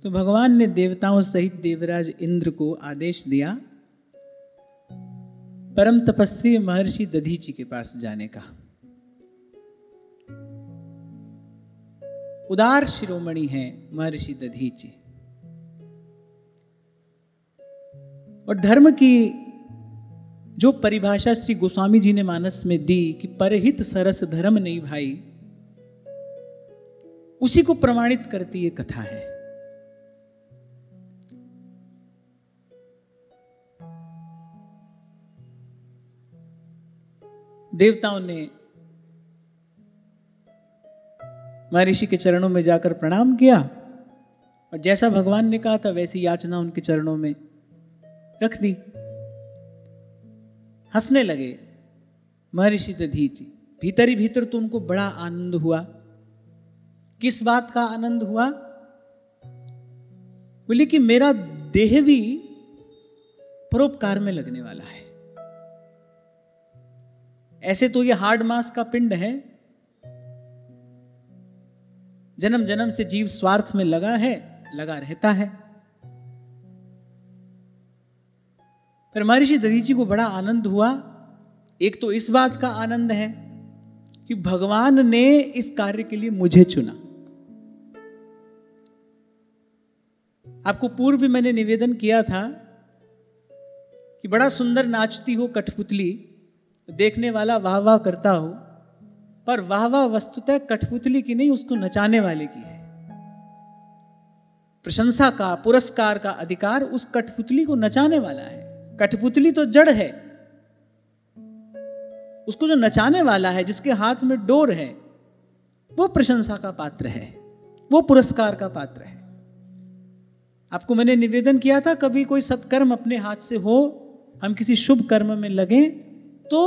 तो भगवान ने देवताओं सहित देवराज इंद्र को आदेश दिया परम तपस्वी महर्षि दधीचि के पास जाने का। उदार शिरोमणि हैं महर्षि दधीचि, और धर्म की जो परिभाषा श्री गोस्वामी जी ने मानस में दी कि परहित सरस धर्म नहीं भाई, उसी को प्रमाणित करती ये कथा है। देवताओं ने महर्षि के चरणों में जाकर प्रणाम किया, और जैसा भगवान ने कहा था वैसी याचना उनके चरणों में रख दी। हंसने लगे महर्षि दधीचि। भीतर ही भीतर तो उनको बड़ा आनंद हुआ। किस बात का आनंद हुआ? बोले कि मेरा देह भी परोपकार में लगने वाला है। ऐसे तो ये हार्ड मास का पिंड है, जन्म जन्म से जीव स्वार्थ में लगा है, लगा रहता है। पर महर्षि दधीचि को बड़ा आनंद हुआ। एक तो इस बात का आनंद है कि भगवान ने इस कार्य के लिए मुझे चुना। आपको पूर्व भी मैंने निवेदन किया था कि बड़ा सुंदर नाचती हो कठपुतली, देखने वाला वाह वाह करता हो, पर वाह वाह वस्तुतः कठपुतली की नहीं, उसको नचाने वाले की है। प्रशंसा का, पुरस्कार का अधिकार उस कठपुतली को नचाने वाला है। कठपुतली तो जड़ है, उसको जो नचाने वाला है, जिसके हाथ में डोर है, वो प्रशंसा का पात्र है, वो पुरस्कार का पात्र है। आपको मैंने निवेदन किया था, कभी कोई सत्कर्म अपने हाथ से हो, हम किसी शुभ कर्म में लगे, तो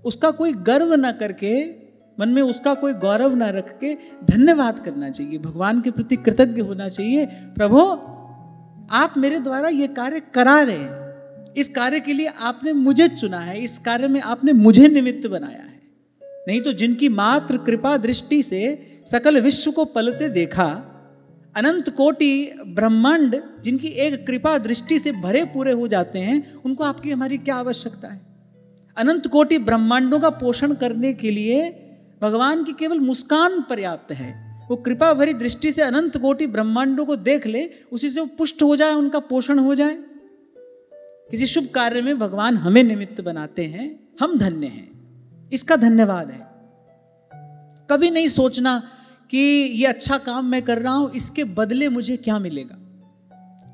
उसका कोई गर्व ना करके, मन में उसका कोई गौरव ना रख के धन्यवाद करना चाहिए, भगवान के प्रति कृतज्ञ होना चाहिए। प्रभु, आप मेरे द्वारा ये कार्य करा रहे हैं, इस कार्य के लिए आपने मुझे चुना है, इस कार्य में आपने मुझे निमित्त बनाया है। नहीं तो जिनकी मात्र कृपा दृष्टि से सकल विश्व को पलते देखा, अनंत कोटि ब्रह्मांड जिनकी एक कृपा दृष्टि से भरे पूरे हो जाते हैं, उनको आपकी हमारी क्या आवश्यकता है? अनंत कोटि ब्रह्मांडों का पोषण करने के लिए भगवान की केवल मुस्कान पर्याप्त है। वो कृपा भरी दृष्टि से अनंत कोटि ब्रह्मांडों को देख ले, उसी से वो पुष्ट हो जाए, उनका पोषण हो जाए। किसी शुभ कार्य में भगवान हमें निमित्त बनाते हैं, हम धन्य हैं, इसका धन्यवाद है। कभी नहीं सोचना कि ये अच्छा काम मैं कर रहा हूं, इसके बदले मुझे क्या मिलेगा।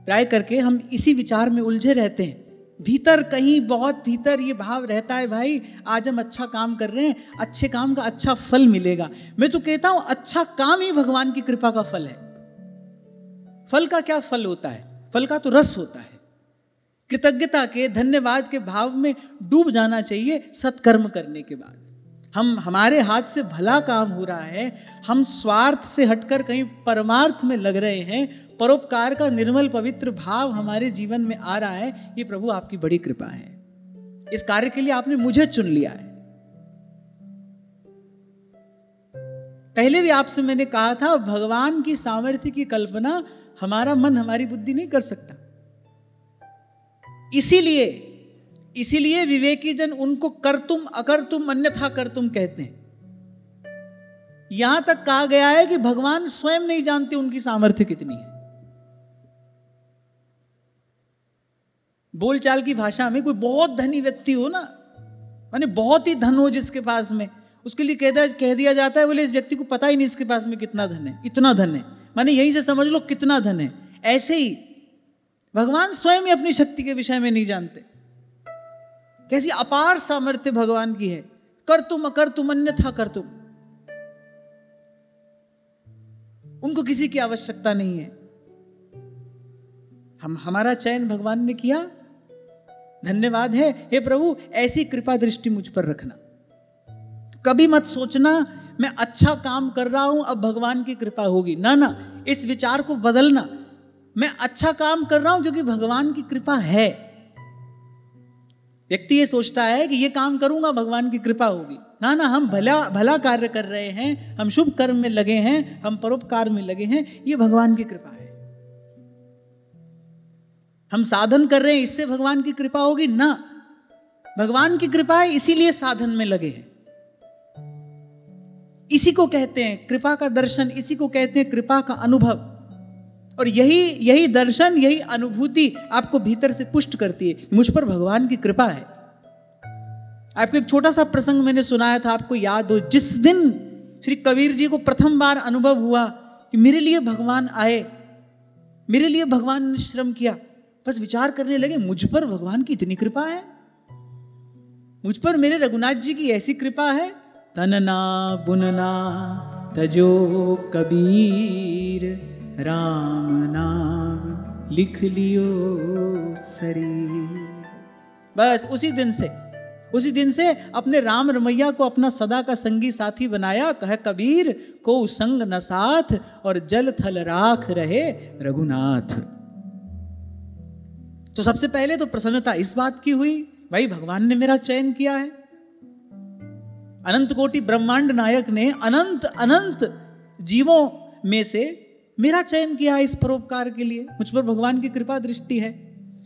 प्राय करके हम इसी विचार में उलझे रहते हैं। भीतर कहीं बहुत भीतर ये भाव रहता है, भाई आज हम अच्छा काम कर रहे हैं, अच्छे काम का अच्छा फल मिलेगा। मैं तो कहता हूं अच्छा काम ही भगवान की कृपा का फल है। फल का क्या फल होता है? फल का तो रस होता है। कृतज्ञता के, धन्यवाद के भाव में डूब जाना चाहिए सत्कर्म करने के बाद। हमारे हाथ से भला काम हो रहा है, हम स्वार्थ से हटकर कहीं परमार्थ में लग रहे हैं, परोपकार का निर्मल पवित्र भाव हमारे जीवन में आ रहा है, ये प्रभु आपकी बड़ी कृपा है। इस कार्य के लिए आपने मुझे चुन लिया है। पहले भी आपसे मैंने कहा था, भगवान की सामर्थ्य की कल्पना हमारा मन, हमारी बुद्धि नहीं कर सकता। इसीलिए विवेकी जन उनको कर्तुम अकर्तुम अन्यथा कर्तुम कहते हैं। यहां तक कहा गया है कि भगवान स्वयं नहीं जानते उनकी सामर्थ्य कितनी है। बोलचाल की भाषा में कोई बहुत धनी व्यक्ति हो ना, माने बहुत ही धन हो जिसके पास में, उसके लिए कह दिया जाता है, बोले इस व्यक्ति को पता ही नहीं इसके पास में कितना धन है, इतना धन है, माने यहीं से समझ लो कितना धन है। ऐसे ही भगवान स्वयं ही अपनी शक्ति के विषय में नहीं जानते। कैसी अपार सामर्थ्य भगवान की है। कर्तुम अकर्तुम अन्यथा कर्तुम, उनको किसी की आवश्यकता नहीं है। हमारा चयन भगवान ने किया, धन्यवाद है। हे प्रभु, ऐसी कृपा दृष्टि मुझ पर रखना। कभी मत सोचना मैं अच्छा काम कर रहा हूं अब भगवान की कृपा होगी, ना ना, इस विचार को बदलना। मैं अच्छा काम कर रहा हूं क्योंकि भगवान की कृपा है। व्यक्ति ये सोचता है कि ये काम करूंगा भगवान की कृपा होगी, ना ना, हम भला कार्य कर रहे हैं, हम शुभ कर्म में लगे हैं, हम परोपकार में लगे हैं, ये भगवान की कृपा है। हम साधन कर रहे हैं इससे भगवान की कृपा होगी ना, भगवान की कृपा है इसीलिए साधन में लगे हैं। इसी को कहते हैं कृपा का दर्शन, इसी को कहते हैं कृपा का अनुभव। और यही दर्शन, यही अनुभूति आपको भीतर से पुष्ट करती है, मुझ पर भगवान की कृपा है। आपको एक छोटा सा प्रसंग मैंने सुनाया था, आपको याद हो, जिस दिन श्री कबीर जी को प्रथम बार अनुभव हुआ कि मेरे लिए भगवान आए, मेरे लिए भगवान ने श्रम किया, बस विचार करने लगे मुझ पर भगवान की इतनी कृपा है, मुझ पर मेरे रघुनाथ जी की ऐसी कृपा है। तनना बुनना तजो कबीर, राम नाम लिख लियो शरीर। बस उसी दिन से अपने राम रमैया को अपना सदा का संगी साथी बनाया। कह कबीर को संग न साथ, और जल थल राख रहे रघुनाथ। तो सबसे पहले तो प्रसन्नता इस बात की हुई, भाई भगवान ने मेरा चयन किया है। अनंत कोटि ब्रह्मांड नायक ने अनंत जीवों में से मेरा चयन किया है इस परोपकार के लिए, मुझ पर भगवान की कृपा दृष्टि है।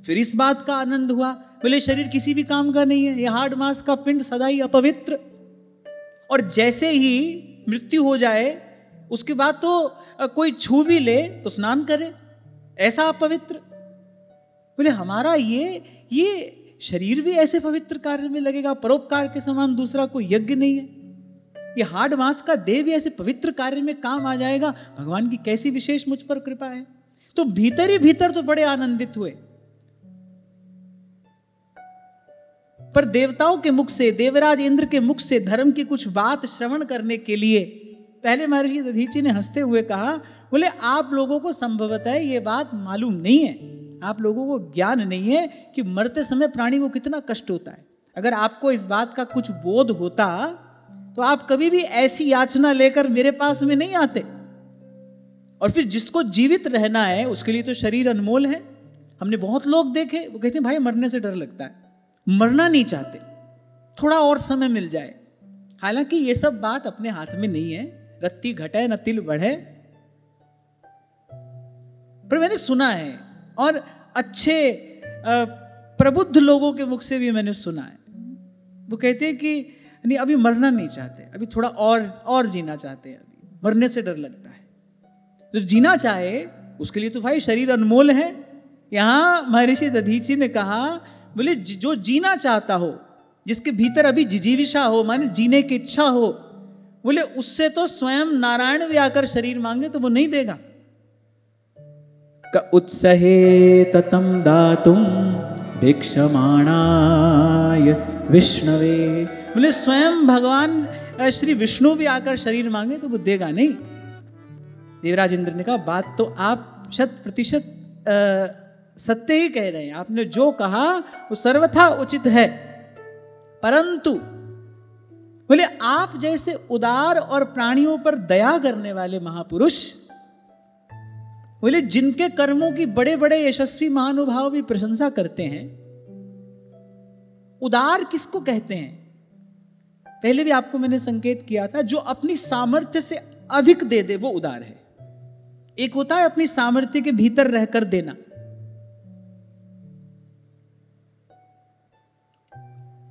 फिर इस बात का आनंद हुआ, बोले शरीर किसी भी काम का नहीं है, यह हाड़ मांस का पिंड सदा ही अपवित्र, और जैसे ही मृत्यु हो जाए उसके बाद तो कोई छू भी ले तो स्नान करे, ऐसा अपवित्र। बोले हमारा ये शरीर भी ऐसे पवित्र कार्य में लगेगा, परोपकार के समान दूसरा कोई यज्ञ नहीं है। ये हाड़ मांस का देह भी ऐसे पवित्र कार्य में काम आ जाएगा, भगवान की कैसी विशेष मुझ पर कृपा है। तो भीतर ही भीतर तो बड़े आनंदित हुए। पर देवताओं के मुख से, देवराज इंद्र के मुख से धर्म की कुछ बात श्रवण करने के लिए पहले महर्षि दधीचि ने हंसते हुए कहा, बोले आप लोगों को संभवतः ये बात मालूम नहीं है, आप लोगों को ज्ञान नहीं है कि मरते समय प्राणी को कितना कष्ट होता है। अगर आपको इस बात का कुछ बोध होता तो आप कभी भी ऐसी याचना लेकर मेरे पास में नहीं आते। और फिर जिसको जीवित रहना है उसके लिए तो शरीर अनमोल है। हमने बहुत लोग देखे, वो कहते हैं भाई मरने से डर लगता है, मरना नहीं चाहते, थोड़ा और समय मिल जाए। हालांकि ये सब बात अपने हाथ में नहीं है, रत्ती घटे न तिल बढ़े। पर मैंने सुना है, और अच्छे प्रबुद्ध लोगों के मुख से भी मैंने सुना है, वो कहते हैं कि नहीं अभी मरना नहीं चाहते, अभी थोड़ा और जीना चाहते हैं, अभी मरने से डर लगता है। तो जीना चाहे उसके लिए तो भाई शरीर अनमोल है। यहां महर्षि दधीचि ने कहा, बोले जो जीना चाहता हो, जिसके भीतर अभी जिजीविषा हो, माने जीने की इच्छा हो, बोले उससे तो स्वयं नारायण भी आकर शरीर मांगे तो वो नहीं देगा। क उत्सहे ततम दातुम भिक्षमाणाय विष्णवे। बोले स्वयं भगवान श्री विष्णु भी आकर शरीर मांगे तो वो देगा नहीं। देवराज इंद्र ने कहा, बात तो आप 100% सत्य ही कह रहे हैं, आपने जो कहा वो सर्वथा उचित है, परंतु बोले आप जैसे उदार और प्राणियों पर दया करने वाले महापुरुष, बोले जिनके कर्मों की बड़े बड़े यशस्वी महानुभाव भी प्रशंसा करते हैं। उदार किसको कहते हैं? पहले भी आपको मैंने संकेत किया था, जो अपनी सामर्थ्य से अधिक दे दे वो उदार है। एक होता है अपनी सामर्थ्य के भीतर रहकर देना।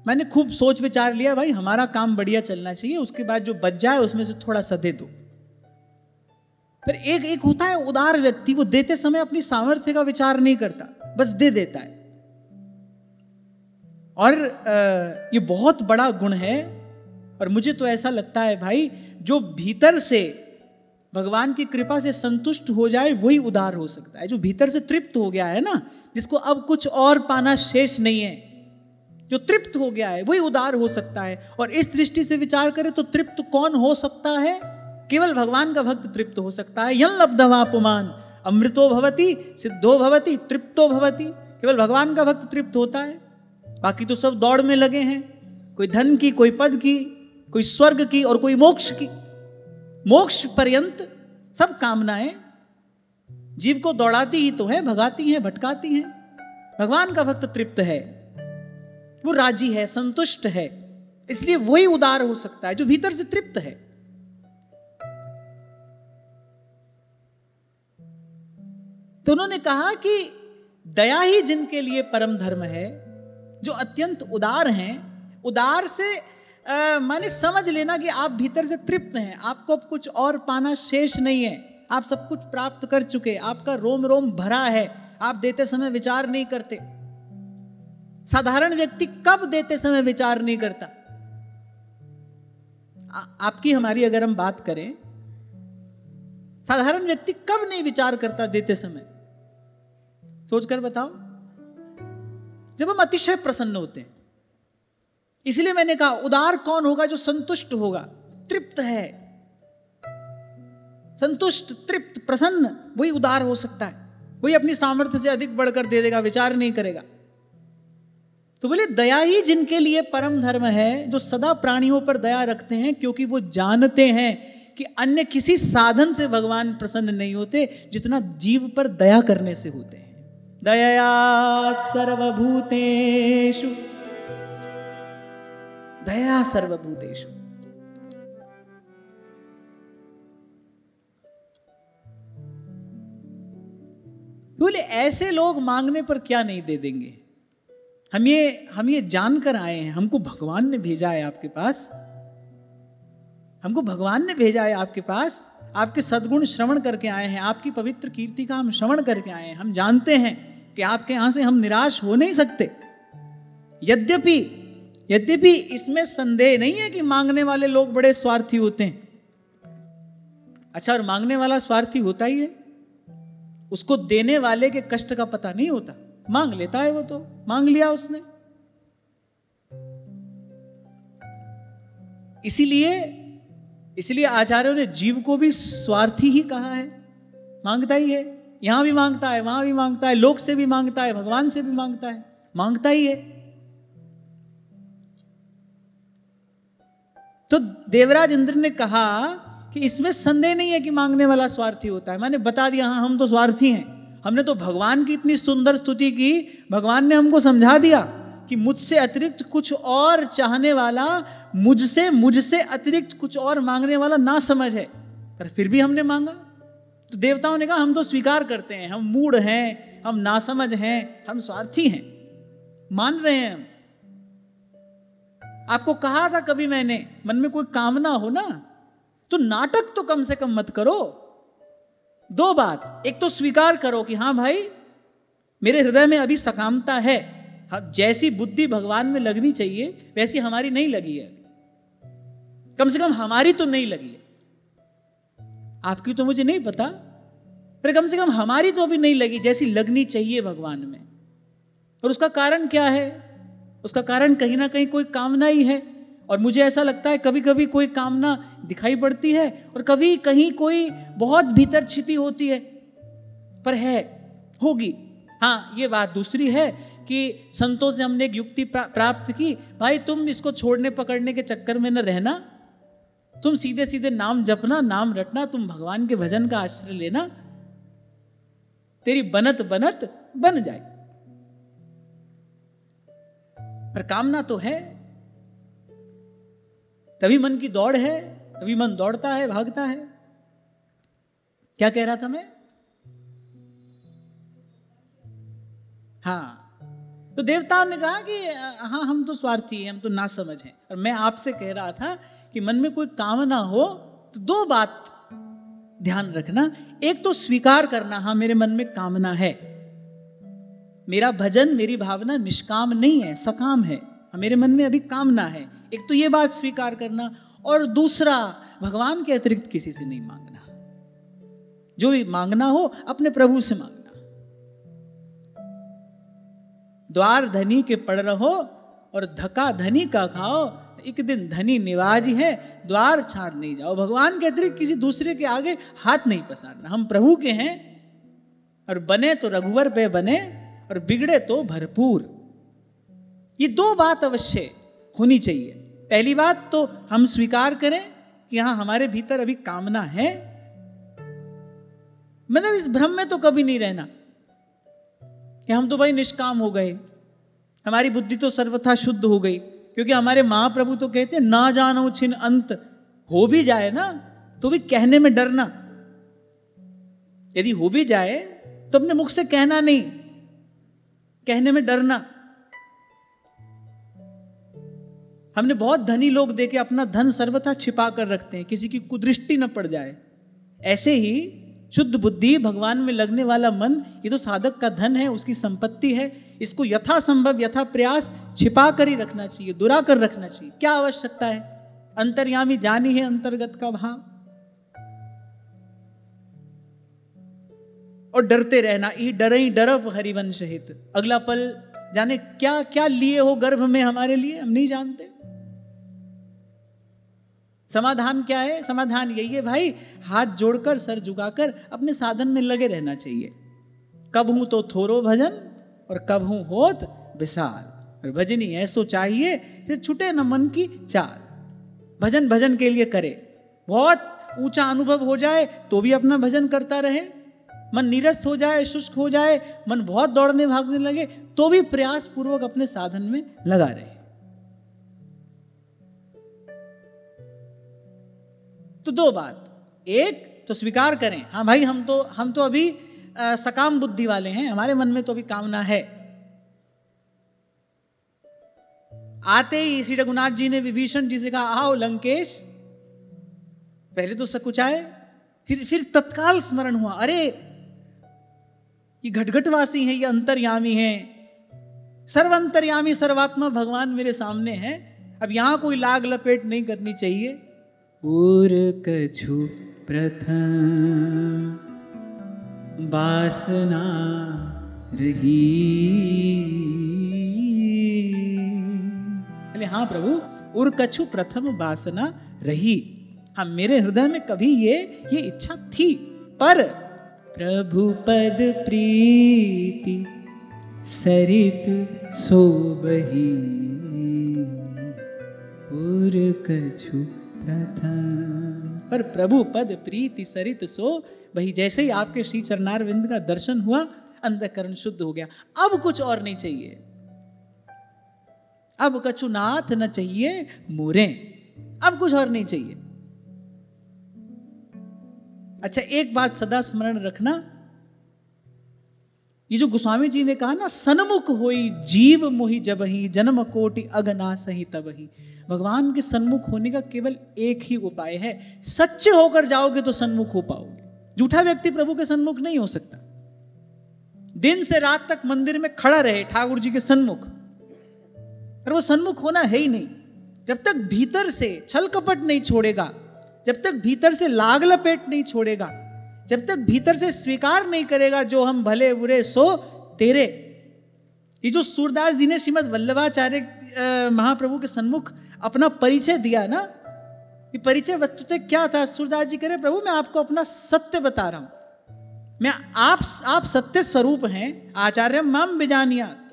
मैंने खूब सोच विचार लिया, भाई हमारा काम बढ़िया चलना चाहिए, उसके बाद जो बच जाए उसमें से थोड़ा सा दे दो। फिर एक होता है उदार व्यक्ति, वो देते समय अपनी सामर्थ्य का विचार नहीं करता, बस दे देता है। और ये बहुत बड़ा गुण है। और मुझे तो ऐसा लगता है भाई, जो भीतर से भगवान की कृपा से संतुष्ट हो जाए वही उदार हो सकता है। जो भीतर से तृप्त हो गया है ना, जिसको अब कुछ और पाना शेष नहीं है, जो तृप्त हो गया है वही उदार हो सकता है। और इस दृष्टि से विचार करें तो तृप्त कौन हो सकता है? केवल भगवान का भक्त तृप्त हो सकता है। यं लब्धवा पुमान अमृतो भवति सिद्धो भवति तृप्तो भवति। केवल भगवान का भक्त तृप्त होता है, बाकी तो सब दौड़ में लगे हैं, कोई धन की, कोई पद की, कोई स्वर्ग की और कोई मोक्ष की। मोक्ष पर्यंत सब कामनाएं जीव को दौड़ाती ही तो है, भगाती हैं, भटकाती हैं। भगवान का भक्त तृप्त है, वो राजी है, संतुष्ट है, इसलिए वही उदार हो सकता है जो भीतर से तृप्त है। तो उन्होंने कहा कि दया ही जिनके लिए परम धर्म है, जो अत्यंत उदार हैं। उदार से माने समझ लेना कि आप भीतर से तृप्त हैं, आपको अब कुछ और पाना शेष नहीं है, आप सब कुछ प्राप्त कर चुके, आपका रोम रोम भरा है, आप देते समय विचार नहीं करते। साधारण व्यक्ति कब देते समय विचार नहीं करता? आपकी हमारी अगर हम बात करें, साधारण व्यक्ति कब नहीं विचार करता देते समय? सोचकर बताओ। जब हम अतिशय प्रसन्न होते हैं। इसलिए मैंने कहा उदार कौन होगा? जो संतुष्ट होगा, तृप्त है, संतुष्ट, तृप्त, प्रसन्न, वही उदार हो सकता है। वही अपनी सामर्थ्य से अधिक बढ़कर दे देगा, विचार नहीं करेगा। तो बोले दया ही जिनके लिए परम धर्म है, जो सदा प्राणियों पर दया रखते हैं, क्योंकि वो जानते हैं कि अन्य किसी साधन से भगवान प्रसन्न नहीं होते जितना जीव पर दया करने से होते हैं। दया सर्वभूतेषु, दया सर्वभूतेषु। बोले ऐसे लोग मांगने पर क्या नहीं दे देंगे। हम ये जानकर आए हैं, हमको भगवान ने भेजा है आपके पास, हमको भगवान ने भेजा है आपके पास, आपके सद्गुण श्रवण करके आए हैं, आपकी पवित्र कीर्ति का हम श्रवण करके आए हैं। हम जानते हैं कि आपके यहां से हम निराश हो नहीं सकते। यद्यपि इसमें संदेह नहीं है कि मांगने वाले लोग बड़े स्वार्थी होते हैं। अच्छा, और मांगने वाला स्वार्थी होता ही है, उसको देने वाले के कष्ट का पता नहीं होता। मांग लेता है, वो तो मांग लिया उसने। इसीलिए आचार्यों ने जीव को भी स्वार्थी ही कहा है। मांगता ही है, यहां भी मांगता है, वहां भी मांगता है, लोक से भी मांगता है, भगवान से भी मांगता है, मांगता ही है। तो देवराज इंद्र ने कहा कि इसमें संदेह नहीं है कि मांगने वाला स्वार्थी होता है। मैंने बता दिया, हाँ हम तो स्वार्थी हैं। हमने तो भगवान की इतनी सुंदर स्तुति की, भगवान ने हमको समझा दिया कि मुझसे अतिरिक्त कुछ और चाहने वाला, मुझसे अतिरिक्त कुछ और मांगने वाला ना समझ है, पर फिर भी हमने मांगा। तो देवताओं ने कहा हम तो स्वीकार करते हैं, हम मूढ़ हैं, हम नासमझ हैं, हम स्वार्थी हैं, मान रहे हैं हम। आपको कहा था कभी मैंने, मन में कोई कामना हो ना तो नाटक तो कम से कम मत करो। दो बात, एक तो स्वीकार करो कि हाँ भाई मेरे हृदय में अभी सकामता है, जैसी बुद्धि भगवान में लगनी चाहिए वैसी हमारी नहीं लगी है, कम से कम हमारी तो नहीं लगी है। आपकी तो मुझे नहीं पता, पर कम से कम हमारी तो अभी नहीं लगी जैसी लगनी चाहिए भगवान में। और उसका कारण क्या है? उसका कारण कहीं ना कहीं कोई कामना ही है। और मुझे ऐसा लगता है कभी कभी कोई कामना दिखाई पड़ती है और कभी कहीं कोई बहुत भीतर छिपी होती है, पर है, होगी। हाँ, ये बात दूसरी है कि संतों से हमने एक युक्ति प्राप्त की, भाई तुम इसको छोड़ने पकड़ने के चक्कर में न रहना, तुम सीधे सीधे नाम जपना, नाम रटना, तुम भगवान के भजन का आश्रय लेना, तेरी बनत बनत बन जाए। पर कामना तो है, तभी मन की दौड़ है, तभी मन दौड़ता है, भागता है। क्या कह रहा था मैं? हाँ, तो देवताओं ने कहा कि हाँ हम तो स्वार्थी हैं, हम तो नासमझ हैं। और मैं आपसे कह रहा था कि मन में कोई कामना हो तो दो बात ध्यान रखना। एक तो स्वीकार करना, हाँ मेरे मन में कामना है, मेरा भजन, मेरी भावना निष्काम नहीं है, सकाम है, मेरे मन में अभी कामना है। एक तो ये बात स्वीकार करना, और दूसरा भगवान के अतिरिक्त किसी से नहीं मांगना। जो भी मांगना हो अपने प्रभु से मांगना। द्वार धनी के पड़ रहो और धका धनी का खाओ, एक दिन धनी निवाज है, द्वार छाड़ नहीं जाओ। भगवान के अतिरिक्त किसी दूसरे के आगे हाथ नहीं पसारना। हम प्रभु के हैं, और बने तो रघुवर पे बने और बिगड़े तो भरपूर। ये दो बात अवश्य होनी चाहिए। पहली बात तो हम स्वीकार करें कि हाँ हमारे भीतर अभी कामना है, मतलब इस भ्रम में तो कभी नहीं रहना कि हम तो भाई निष्काम हो गए, हमारी बुद्धि तो सर्वथा शुद्ध हो गई। क्योंकि हमारे महाप्रभु तो कहते हैं ना जानो छिन अंत, हो भी जाए ना तो भी कहने में डरना। यदि हो भी जाए तो अपने मुख से कहना नहीं, कहने में डरना। हमने बहुत धनी लोग देखे अपना धन सर्वथा छिपा कर रखते हैं, किसी की कुदृष्टि न पड़ जाए। ऐसे ही शुद्ध बुद्धि, भगवान में लगने वाला मन, ये तो साधक का धन है, उसकी संपत्ति है। इसको यथा संभव, यथा प्रयास छिपा कर ही रखना चाहिए, दुरा कर रखना चाहिए। क्या आवश्यकता है? अंतर्यामी जानी है अंतर्गत का भाव। और डरते रहना, ई डरई डरब हरिवंश हित। अगला पल जाने क्या क्या लिए हो गर्भ में हमारे लिए, हम नहीं जानते। समाधान क्या है? समाधान यही है भाई, हाथ जोड़कर सर झुकाकर अपने साधन में लगे रहना चाहिए। कब हूं तो थोरो भजन और कब हूं होत विशाल। और भजनी ऐसो चाहिए फिर छुटे न मन की चाल। भजन भजन के लिए करे, बहुत ऊंचा अनुभव हो जाए तो भी अपना भजन करता रहे। मन निरस्त हो जाए, शुष्क हो जाए, मन बहुत दौड़ने भागने लगे तो भी प्रयास पूर्वक अपने साधन में लगा रहे। तो दो बात, एक तो स्वीकार करें, हाँ भाई हम तो अभी सकाम बुद्धि वाले हैं, हमारे मन में तो अभी कामना है। आते ही श्री रघुनाथ जी ने विभीषण जी से कहा, आओ लंकेश। पहले तो सकुचाए, फिर तत्काल स्मरण हुआ, अरे ये घटघटवासी हैं, ये अंतर्यामी हैं, सर्वंतर्यामी सर्वात्मा भगवान मेरे सामने हैं। अब यहां कोई लाग लपेट नहीं करनी चाहिए। और कछु प्रथम वासना रही। अरे हाँ प्रभु, और कछु प्रथम वासना रही। हाँ, मेरे हृदय में कभी ये इच्छा थी, पर प्रभु पद प्रीति सरित सोबही। और कछु पर प्रभु पद प्रीति सरित सो वही। जैसे ही आपके श्री चरणारविंद का दर्शन हुआ, अंतःकरण शुद्ध हो गया। अब कुछ और नहीं चाहिए, अब कछु नाथ न चाहिए मोरे, अब कुछ और नहीं चाहिए। अच्छा, एक बात सदा स्मरण रखना, ये जो गोस्वामी जी ने कहा ना, सन्मुख होई जीव मोहि जबहि जन्म कोटि अगना सही तबहि। भगवान के सन्मुख होने का केवल एक ही उपाय है, सच्चे होकर जाओगे तो सन्मुख हो पाओगे। झूठा व्यक्ति प्रभु के सन्मुख नहीं हो सकता। दिन से रात तक मंदिर में खड़ा रहे ठाकुर जी के सन्मुख, पर वो सन्मुख होना है ही नहीं। जब तक भीतर से छल कपट नहीं छोड़ेगा, जब तक भीतर से लाग लपेट नहीं छोड़ेगा, जब तक भीतर से स्वीकार नहीं करेगा जो हम भले बुरे सो तेरे। ये जो सूरदास जी ने श्रीमद् वल्लभाचार्य महाप्रभु के सन्मुख अपना परिचय दिया ना, ये परिचय वस्तुतः क्या था? सूरदास जी कह रहे, प्रभु मैं आपको अपना सत्य बता रहा हूं, मैं आप सत्य स्वरूप हैं। आचार्य माम बिजानियात,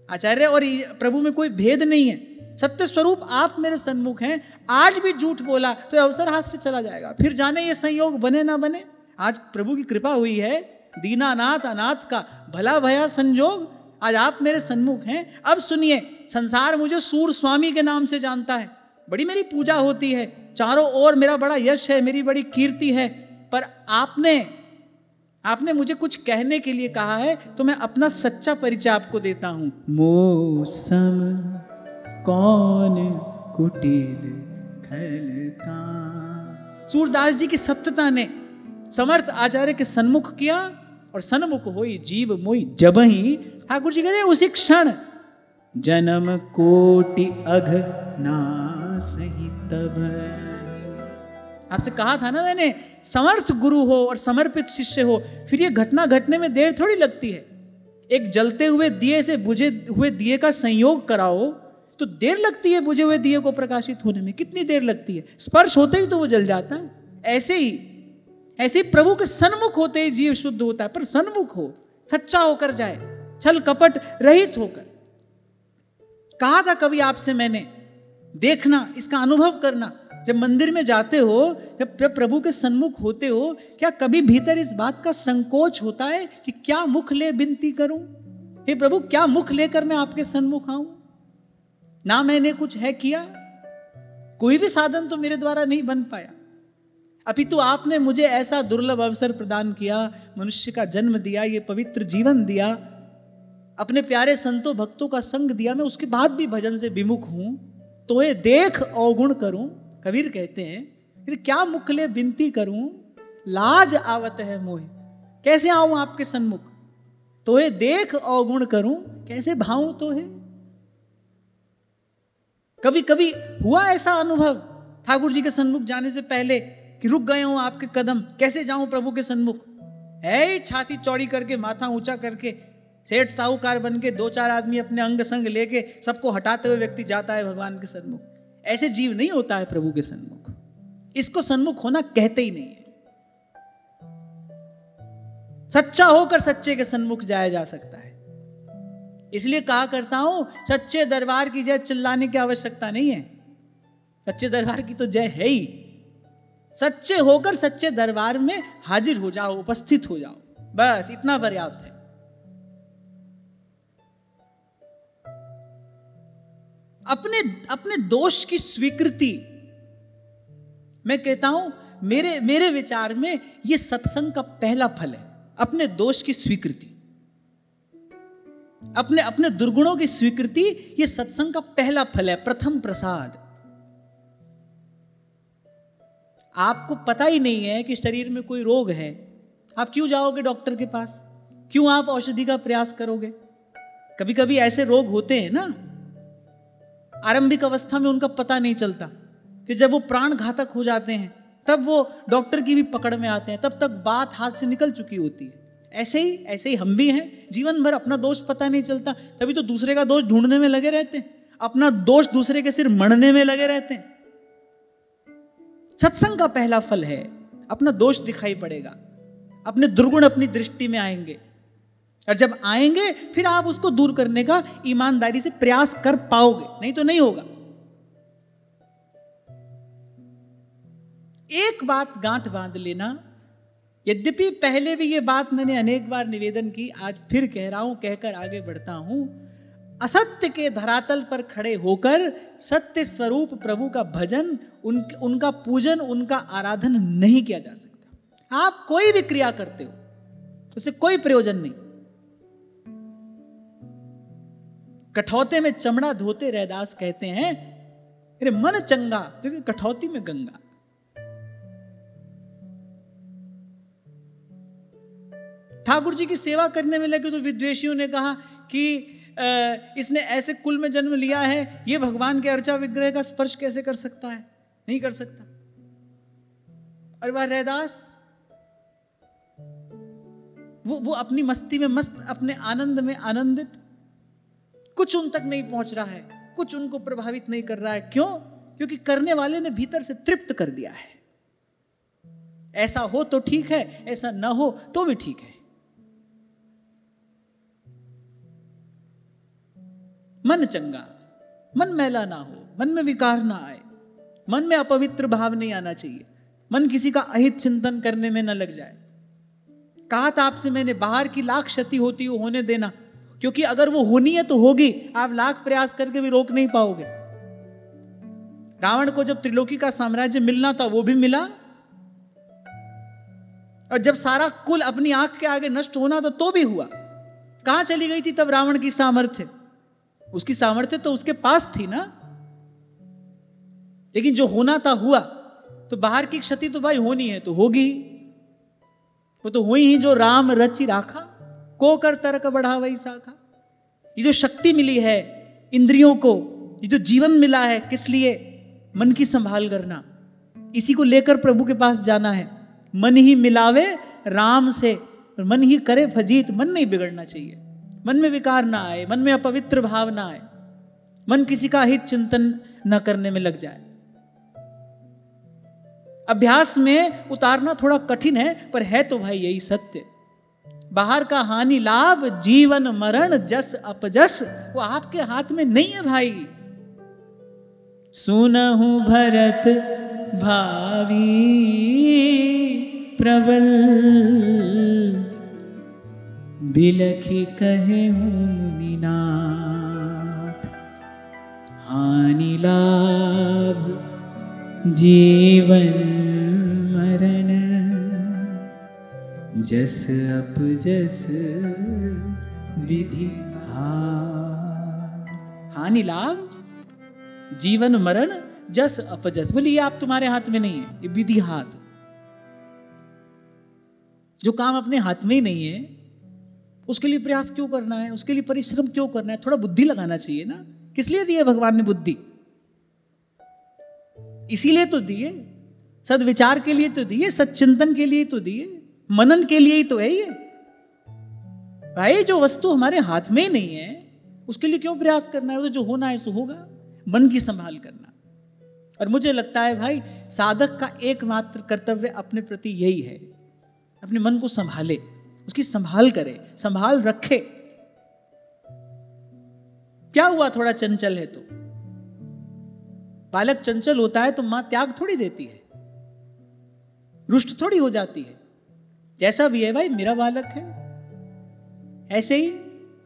आचार्य और प्रभु में कोई भेद नहीं है, सत्य स्वरूप आप मेरे सन्मुख हैं। आज भी झूठ बोला तो अवसर हाथ से चला जाएगा, फिर जाने ये संयोग बने ना बने। आज प्रभु की कृपा हुई है, दीनानाथ अनाथ का भला भया संजोग, आज आप मेरे सन्मुख हैं। अब सुनिए, संसार मुझे सूर स्वामी के नाम से जानता है, बड़ी मेरी पूजा होती है, चारों ओर मेरा बड़ा यश है, मेरी बड़ी कीर्ति है, पर आपने मुझे कुछ कहने के लिए कहा है, तो मैं अपना सच्चा परिचय आपको देता हूं। मौसम कौन कुटिल खलता। सूरदास जी की सत्यता ने समर्थ आचार्य के सन्मुख किया, और सन्मुख होई जीव मोई जबहि। ठाकुर जी कह रहे उसी क्षण जन्म कोटि अघ नासहि तब। आपसे कहा था ना मैंने, समर्थ गुरु हो और समर्पित शिष्य हो, फिर ये घटना घटने में देर थोड़ी लगती है। एक जलते हुए दिए से बुझे हुए दिए का संयोग कराओ तो देर लगती है, बुझे हुए दिए को प्रकाशित होने में कितनी देर लगती है, स्पर्श होते ही तो वो जल जाता है। ऐसे ही प्रभु के सन्मुख होते ही जीव शुद्ध होता है, पर सन्मुख हो, सच्चा होकर जाए, छल कपट रहित होकर। कहा था कभी आपसे मैंने, देखना, इसका अनुभव करना, जब मंदिर में जाते हो, जब प्रभु के सन्मुख होते हो, क्या कभी भीतर इस बात का संकोच होता है कि क्या मुख ले विनती करूं? हे प्रभु, क्या मुख लेकर मैं आपके सन्मुख आऊं? ना मैंने कुछ है किया, कोई भी साधन तो मेरे द्वारा नहीं बन पाया, अपितु आपने मुझे ऐसा दुर्लभ अवसर प्रदान किया, मनुष्य का जन्म दिया, ये पवित्र जीवन दिया। अपने प्यारे संतों भक्तों का संग दिया, मैं उसके बाद भी भजन से विमुख हूं, तो ये देख अवगुण करूं। कबीर कहते हैं फिर क्या मुखले बिनती करूं, लाज आवत है मोहे। कैसे आऊं आपके सन्मुख, तो ये देख अवगुण करूं, कैसे भाऊं तो है। कभी कभी हुआ ऐसा अनुभव ठाकुर जी के सन्मुख जाने से पहले कि रुक गए हूं आपके कदम, कैसे जाऊं प्रभु के सन्मुख। है छाती चौड़ी करके, माथा ऊंचा करके, सेठ साहूकार बन के 2-4 आदमी अपने अंग संग लेके सबको हटाते हुए व्यक्ति जाता है भगवान के सन्मुख। ऐसे जीव नहीं होता है प्रभु के सन्मुख। इसको सन्मुख होना कहते ही नहीं है। सच्चा होकर सच्चे के सन्मुख जाया जा सकता है। इसलिए कहा करता हूं, सच्चे दरबार की जय चिल्लाने की आवश्यकता नहीं है। सच्चे दरबार की तो जय है ही। सच्चे होकर सच्चे दरबार में हाजिर हो जाओ, उपस्थित हो जाओ, बस इतना पर्याप्त है। अपने दोष की स्वीकृति, मैं कहता हूं मेरे विचार में यह सत्संग का पहला फल है। अपने दोष की स्वीकृति, अपने दुर्गुणों की स्वीकृति, यह सत्संग का पहला फल है, प्रथम प्रसाद। आपको पता ही नहीं है कि शरीर में कोई रोग है, आप क्यों जाओगे डॉक्टर के पास? क्यों आप औषधि का प्रयास करोगे? कभी कभी ऐसे रोग होते हैं ना, आरंभिक अवस्था में उनका पता नहीं चलता, फिर जब वो प्राण घातक हो जाते हैं तब वो डॉक्टर की भी पकड़ में आते हैं, तब तक बात हाथ से निकल चुकी होती है। ऐसे ही हम भी हैं, जीवन भर अपना दोष पता नहीं चलता, तभी तो दूसरे का दोष ढूंढने में लगे रहते हैं, अपना दोष दूसरे के सिर मढ़ने में लगे रहते हैं। सत्संग का पहला फल है, अपना दोष दिखाई पड़ेगा, अपने दुर्गुण अपनी दृष्टि में आएंगे, और जब आएंगे फिर आप उसको दूर करने का ईमानदारी से प्रयास कर पाओगे, नहीं तो नहीं होगा। एक बात गांठ बांध लेना, यद्यपि पहले भी ये बात मैंने अनेक बार निवेदन की, आज फिर कह रहा हूं, कहकर आगे बढ़ता हूं। असत्य के धरातल पर खड़े होकर सत्य स्वरूप प्रभु का भजन, उनका पूजन, उनका आराधन नहीं किया जा सकता। आप कोई भी क्रिया करते हो उससे कोई प्रयोजन नहीं। कठौते में चमड़ा धोते रैदास कहते हैं, अरे मन चंगा तो कठौती में गंगा। ठाकुर जी की सेवा करने में लगे तो विद्वेषियों ने कहा कि इसने ऐसे कुल में जन्म लिया है, ये भगवान के अर्चा विग्रह का स्पर्श कैसे कर सकता है? नहीं कर सकता। और वह रैदास वो अपनी मस्ती में मस्त, अपने आनंद में आनंदित, कुछ उन तक नहीं पहुंच रहा है, कुछ उनको प्रभावित नहीं कर रहा है। क्यों? क्योंकि करने वाले ने भीतर से तृप्त कर दिया है। ऐसा हो तो ठीक है, ऐसा ना हो तो भी ठीक है। मन चंगा, मन मैला ना हो, मन में विकार ना आए, मन में अपवित्र भाव नहीं आना चाहिए, मन किसी का अहित चिंतन करने में न लग जाए। कहा था आपसे मैंने, बाहर की लाख क्षति होती हो होने देना, क्योंकि अगर वो होनी है तो होगी, आप लाख प्रयास करके भी रोक नहीं पाओगे। रावण को जब त्रिलोकी का साम्राज्य मिलना था वो भी मिला, और जब सारा कुल अपनी आंख के आगे नष्ट होना था तो भी हुआ। कहां चली गई थी तब रावण की सामर्थ्य? उसकी सामर्थ्य तो उसके पास थी ना, लेकिन जो होना था हुआ। तो बाहर की क्षति तो भाई होनी है तो होगी, वो तो हुई ही जो राम रचि राखा, को कर तर्क बढ़ा वही साखा। ये जो शक्ति मिली है इंद्रियों को, ये जो जीवन मिला है, किस लिए? मन की संभाल करना, इसी को लेकर प्रभु के पास जाना है। मन ही मिलावे राम से, मन ही करे फजीत। मन नहीं बिगड़ना चाहिए, मन में विकार ना आए, मन में अपवित्र भाव ना आए, मन किसी का हित चिंतन न करने में लग जाए। अभ्यास में उतारना थोड़ा कठिन है, पर है तो भाई यही सत्य। बाहर का हानि लाभ, जीवन मरण, जस अपजस, वो आपके हाथ में नहीं है भाई। सुनहु भरत भावी प्रबल, बिलखी कहे मुनिनाथ। हानि लाभ जीवन मरण, जस अपजस विधि हानि लाभ जीवन मरण जस अपजस। बोले ये आप तुम्हारे हाथ में नहीं है, ये विधि हाथ। जो काम अपने हाथ में ही नहीं है उसके लिए प्रयास क्यों करना है, उसके लिए परिश्रम क्यों करना है? थोड़ा बुद्धि लगाना चाहिए ना। किस लिए दी है भगवान ने बुद्धि? इसीलिए तो दिए, सद्विचार के लिए तो दिए, सच्चिंतन के लिए तो दिए, मनन के लिए ही तो है ये भाई। जो वस्तु हमारे हाथ में ही नहीं है उसके लिए क्यों प्रयास करना है? तो जो होना है सो होगा। मन की संभाल करना। और मुझे लगता है भाई साधक का एकमात्र कर्तव्य अपने प्रति यही है, अपने मन को संभाले, उसकी संभाल करे, संभाल रखे। क्या हुआ थोड़ा चंचल है तो? बालक चंचल होता है तो मां त्याग थोड़ी देती है, रुष्ट थोड़ी हो जाती है। जैसा भी है भाई मेरा बालक है, ऐसे ही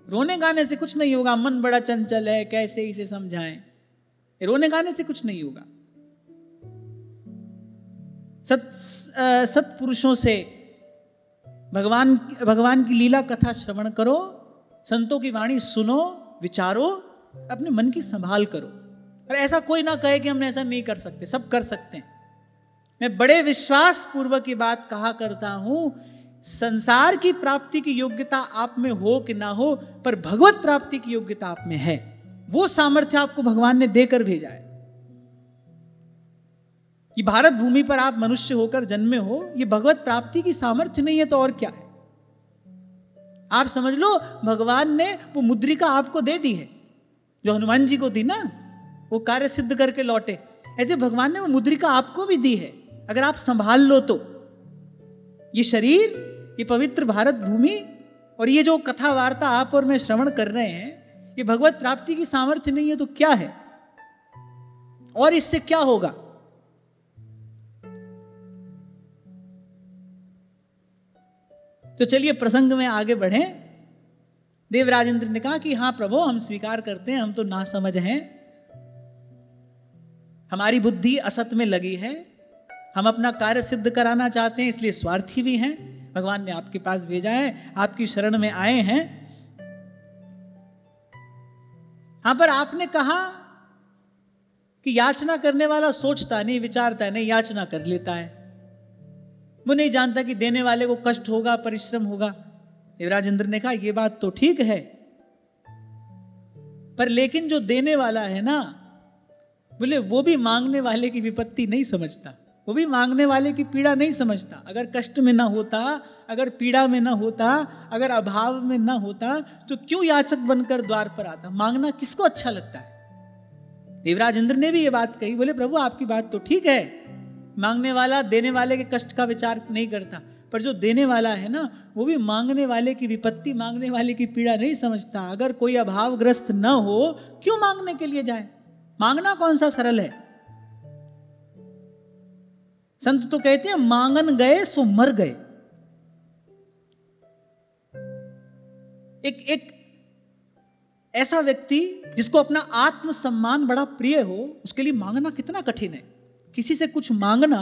रोने गाने से कुछ नहीं होगा। मन बड़ा चंचल है, कैसे इसे समझाएं? रोने गाने से कुछ नहीं होगा। सत्पुरुषों से भगवान की लीला कथा श्रवण करो, संतों की वाणी सुनो, विचारो, अपने मन की संभाल करो। और ऐसा कोई ना कहे कि हम ऐसा नहीं कर सकते, सब कर सकते हैं। मैं बड़े विश्वास पूर्वक की बात कहा करता हूं, संसार की प्राप्ति की योग्यता आप में हो कि ना हो, पर भगवत प्राप्ति की योग्यता आप में है। वो सामर्थ्य आपको भगवान ने देकर भेजा है। कि भारत भूमि पर आप मनुष्य होकर जन्मे हो, ये भगवत प्राप्ति की सामर्थ्य नहीं है तो और क्या है? आप समझ लो भगवान ने वो मुद्रिका आपको दे दी है, जो हनुमान जी को दी ना, वो कार्य सिद्ध करके लौटे। ऐसे भगवान ने वो मुद्रिका आपको भी दी है, अगर आप संभाल लो तो। ये शरीर, ये पवित्र भारत भूमि और ये जो कथा वार्ता आप और मैं श्रवण कर रहे हैं, ये भगवत प्राप्ति की सामर्थ्य नहीं है तो क्या है? और इससे क्या होगा? तो चलिए प्रसंग में आगे बढ़ें। देवराज इंद्र ने कहा कि हाँ प्रभु, हम स्वीकार करते हैं, हम तो नासमझ हैं, हमारी बुद्धि असत में लगी है, हम अपना कार्य सिद्ध कराना चाहते हैं, इसलिए स्वार्थी भी हैं। भगवान ने आपके पास भेजा है, आपकी शरण में आए हैं। हां, पर आपने कहा कि याचना करने वाला सोचता नहीं, विचारता नहीं, याचना कर लेता है। वो नहीं जानता कि देने वाले को कष्ट होगा, परिश्रम होगा। देवराज इंद्र ने कहा यह बात तो ठीक है, पर लेकिन जो देने वाला है ना, बोले वो भी मांगने वाले की विपत्ति नहीं समझता, वो भी मांगने वाले की पीड़ा नहीं समझता। अगर कष्ट में ना होता, अगर पीड़ा में ना होता, अगर अभाव में ना होता, तो क्यों याचक बनकर द्वार पर आता? मांगना किसको अच्छा लगता है? देवराज इंद्र ने भी ये बात कही। बोले प्रभु आपकी बात तो ठीक है, मांगने वाला देने वाले के कष्ट का विचार नहीं करता, पर जो देने वाला है ना, वो भी मांगने वाले की विपत्ति, मांगने वाले की पीड़ा नहीं समझता। अगर कोई अभावग्रस्त न हो, क्यों मांगने के लिए जाए? मांगना कौन सा सरल है? संत तो कहते हैं मांगन गए सो मर गए। एक ऐसा व्यक्ति जिसको अपना आत्मसम्मान बड़ा प्रिय हो, उसके लिए मांगना कितना कठिन है। किसी से कुछ मांगना,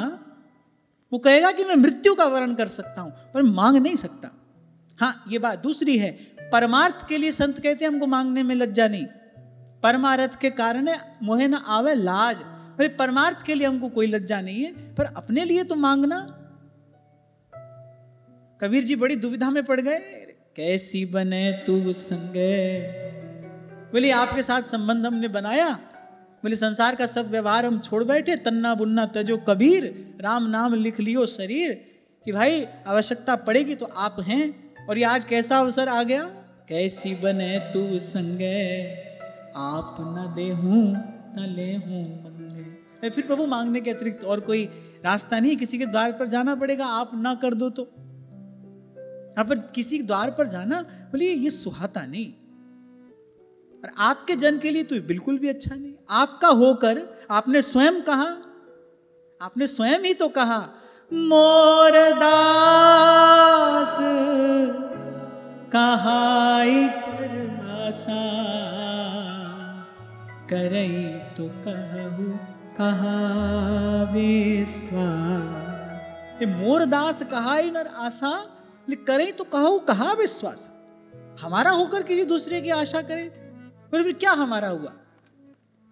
वो कहेगा कि मैं मृत्यु का वर्ण कर सकता हूं, पर मांग नहीं सकता। हाँ, ये बात दूसरी है। परमार्थ के लिए संत कहते हैं हमको मांगने में लज्जा नहीं, परमार्थ के कारण मोहे न आवे लाज। अरे परमार्थ के लिए हमको कोई लज्जा नहीं है, पर अपने लिए तो मांगना। कबीर जी बड़ी दुविधा में पड़ गए, कैसी बने तू संगे। बोले आपके साथ संबंध हमने बनाया, बोले संसार का सब व्यवहार हम छोड़ बैठे, तन्ना बुन्ना तजो कबीर, राम नाम लिख लियो शरीर, कि भाई आवश्यकता पड़ेगी तो आप हैं। और ये आज कैसा अवसर आ गया, कैसी बने तू संगे, आप न देहूं न लेहूं मंगे। फिर प्रभु मांगने के अतिरिक्त और कोई रास्ता नहीं, किसी के द्वार पर जाना पड़ेगा। आप ना कर दो तो, यहाँ पर किसी के द्वार पर जाना, बोलिए ये सुहाता नहीं, और आपके जन के लिए तो बिल्कुल भी अच्छा नहीं। आपका होकर आपने स्वयं कहा, आपने स्वयं ही तो कहा, मोर दास कहाई फरमासा, करई तो कहू कहा विश्वास। मोर दास कहाई नर आशा, करे तो कहू कहा विश्वास। हमारा होकर किसी दूसरे की आशा करें, फिर क्या हमारा हुआ?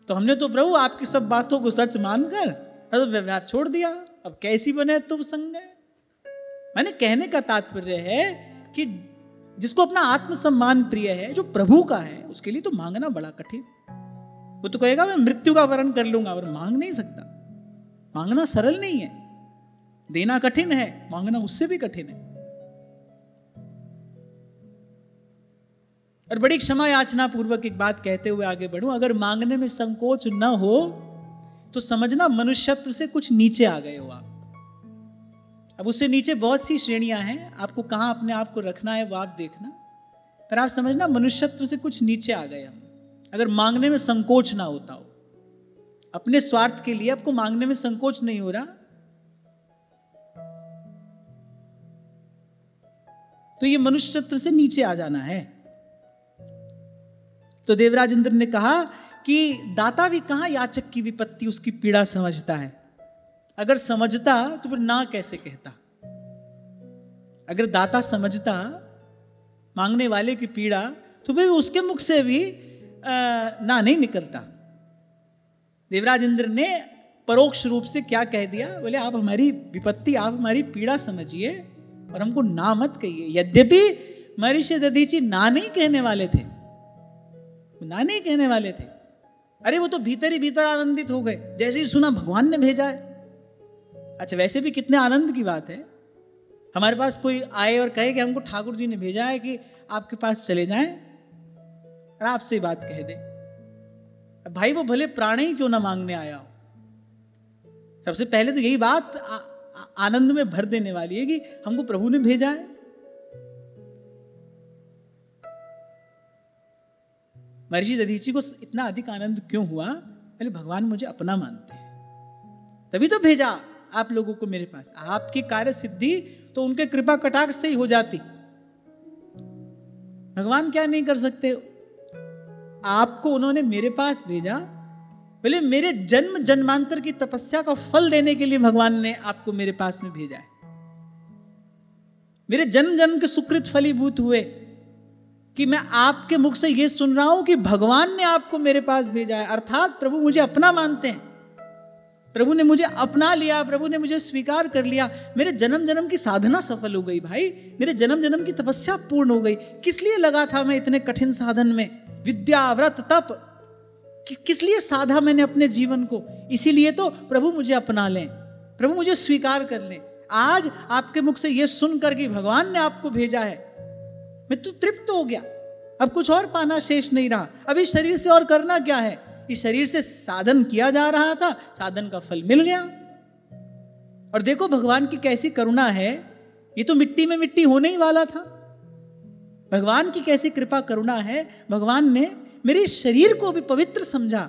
तो हमने तो प्रभु आपकी सब बातों को सच मानकर तो व्यवहार छोड़ दिया, अब कैसी बने तुम संग है। मैंने कहने का तात्पर्य है कि जिसको अपना आत्मसम्मान प्रिय है, जो प्रभु का है, उसके लिए तो मांगना बड़ा कठिन। वो तो कहेगा मैं मृत्यु का वरण कर लूंगा, और मांग नहीं सकता। मांगना सरल नहीं है, देना कठिन है, मांगना उससे भी कठिन है। और बड़ी क्षमा याचना पूर्वक एक बात कहते हुए आगे बढ़ूं, अगर मांगने में संकोच न हो तो समझना मनुष्यत्व से कुछ नीचे आ गए हो आप। अब उससे नीचे बहुत सी श्रेणियां हैं, आपको कहां अपने आप को रखना है वो आप देखना, पर आप समझना मनुष्यत्व से कुछ नीचे आ गए हम, अगर मांगने में संकोच ना होता हो। अपने स्वार्थ के लिए आपको मांगने में संकोच नहीं हो रहा, तो ये मनुष्यत्व से नीचे आ जाना है। तो देवराज इंद्र ने कहा कि दाता भी कहां याचक की विपत्ति, उसकी पीड़ा समझता है। अगर समझता तो फिर ना कैसे कहता? अगर दाता समझता मांगने वाले की पीड़ा, तो फिर उसके मुख से भी ना नहीं निकलता। देवराज इंद्र ने परोक्ष रूप से क्या कह दिया? बोले आप हमारी विपत्ति, आप हमारी पीड़ा समझिए और हमको ना मत कहिए। यद्यपि महर्षि दधीचि ना नहीं कहने वाले थे, ना नहीं कहने वाले थे, अरे वो तो भीतर ही भीतर आनंदित हो गए जैसे ही सुना भगवान ने भेजा है। अच्छा, वैसे भी कितने आनंद की बात है, हमारे पास कोई आए और कहे कि हमको ठाकुर जी ने भेजा है कि आपके पास चले जाएं और आपसे बात कह दे। भाई वो भले प्राण ही क्यों ना मांगने आया हो, सबसे पहले तो यही बात आनंद में भर देने वाली है कि हमको प्रभु ने भेजा है। महर्षि दधीचि को इतना अधिक आनंद क्यों हुआ? पहले भगवान मुझे अपना मानते हैं, तभी तो भेजा आप लोगों को मेरे पास। आपकी कार्य सिद्धि तो उनके कृपा कटाक्ष से ही हो जाती, भगवान क्या नहीं कर सकते? आपको उन्होंने मेरे पास भेजा, बोले मेरे जन्म जन्मांतर की तपस्या का फल देने के लिए भगवान ने आपको मेरे पास में भेजा है। मेरे जन्म जन्म के सुकृत फलीभूत हुए कि मैं आपके मुख से यह सुन रहा हूं कि भगवान ने आपको मेरे पास भेजा है, अर्थात प्रभु मुझे अपना मानते हैं, प्रभु ने मुझे अपना लिया, प्रभु ने मुझे स्वीकार कर लिया। मेरे जन्म जन्म की साधना सफल हो गई भाई, मेरे जन्म जन्म की तपस्या पूर्ण हो गई। किस लिए लगा था मैं इतने कठिन साधन में, विद्या व्रत तप, किस लिए साधा मैंने अपने जीवन को? इसीलिए तो प्रभु मुझे अपना लें, प्रभु मुझे स्वीकार कर लें। आज आपके मुख से यह सुनकर कि भगवान ने आपको भेजा है, मैं तो तृप्त हो गया, अब कुछ और पाना शेष नहीं रहा। अब इस शरीर से और करना क्या है? इस शरीर से साधन किया जा रहा था, साधन का फल मिल गया। और देखो भगवान की कैसी करुणा है, ये तो मिट्टी में मिट्टी होने ही वाला था। भगवान की कैसी कृपा करुणा है, भगवान ने मेरे शरीर को भी पवित्र समझा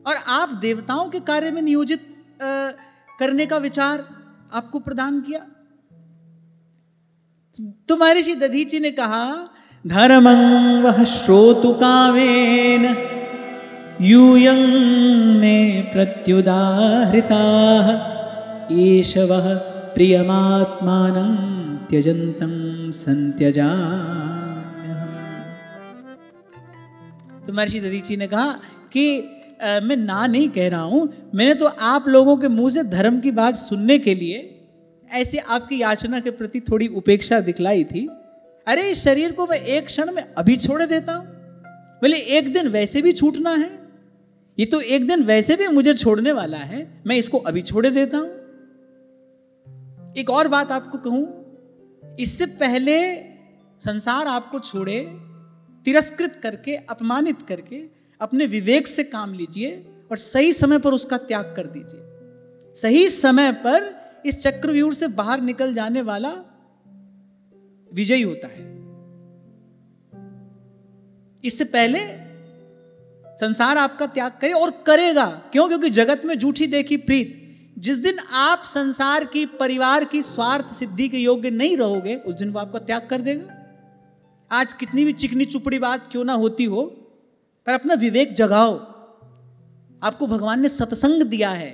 और आप देवताओं के कार्य में नियोजित करने का विचार आपको प्रदान किया। तो महर्षि दधीचि ने कहा, धर्मं वह श्रोतु कामेन यूयं मे प्रत्युदाहृताः एष वः प्रियमात्मानं त्यजन्तं संत्यजाम्यहम्। तो महर्षि दधीचि ने कहा कि मैं ना नहीं कह रहा हूं, मैंने तो आप लोगों के मुंह से धर्म की बात सुनने के लिए ऐसे आपकी याचना के प्रति थोड़ी उपेक्षा दिखलाई थी। अरे इस शरीर को मैं एक क्षण में अभी छोड़ देता हूं, बोले एक दिन वैसे भी छूटना है, ये तो एक दिन वैसे भी मुझे छोड़ने वाला है, मैं इसको अभी छोड़ देता हूं। एक और बात आपको कहूं, इससे पहले संसार आपको छोड़े, तिरस्कृत करके, अपमानित करके अपने विवेक से काम लीजिए और सही समय पर उसका त्याग कर दीजिए। सही समय पर इस चक्रव्यूह से बाहर निकल जाने वाला विजयी होता है। इससे पहले संसार आपका त्याग करे, और करेगा क्यों? क्योंकि जगत में झूठी देखी प्रीत, जिस दिन आप संसार की, परिवार की स्वार्थ सिद्धि के योग्य नहीं रहोगे, उस दिन वो आपका त्याग कर देगा। आज कितनी भी चिकनी चुपड़ी बात क्यों ना होती हो, पर अपना विवेक जगाओ। आपको भगवान ने सत्संग दिया है,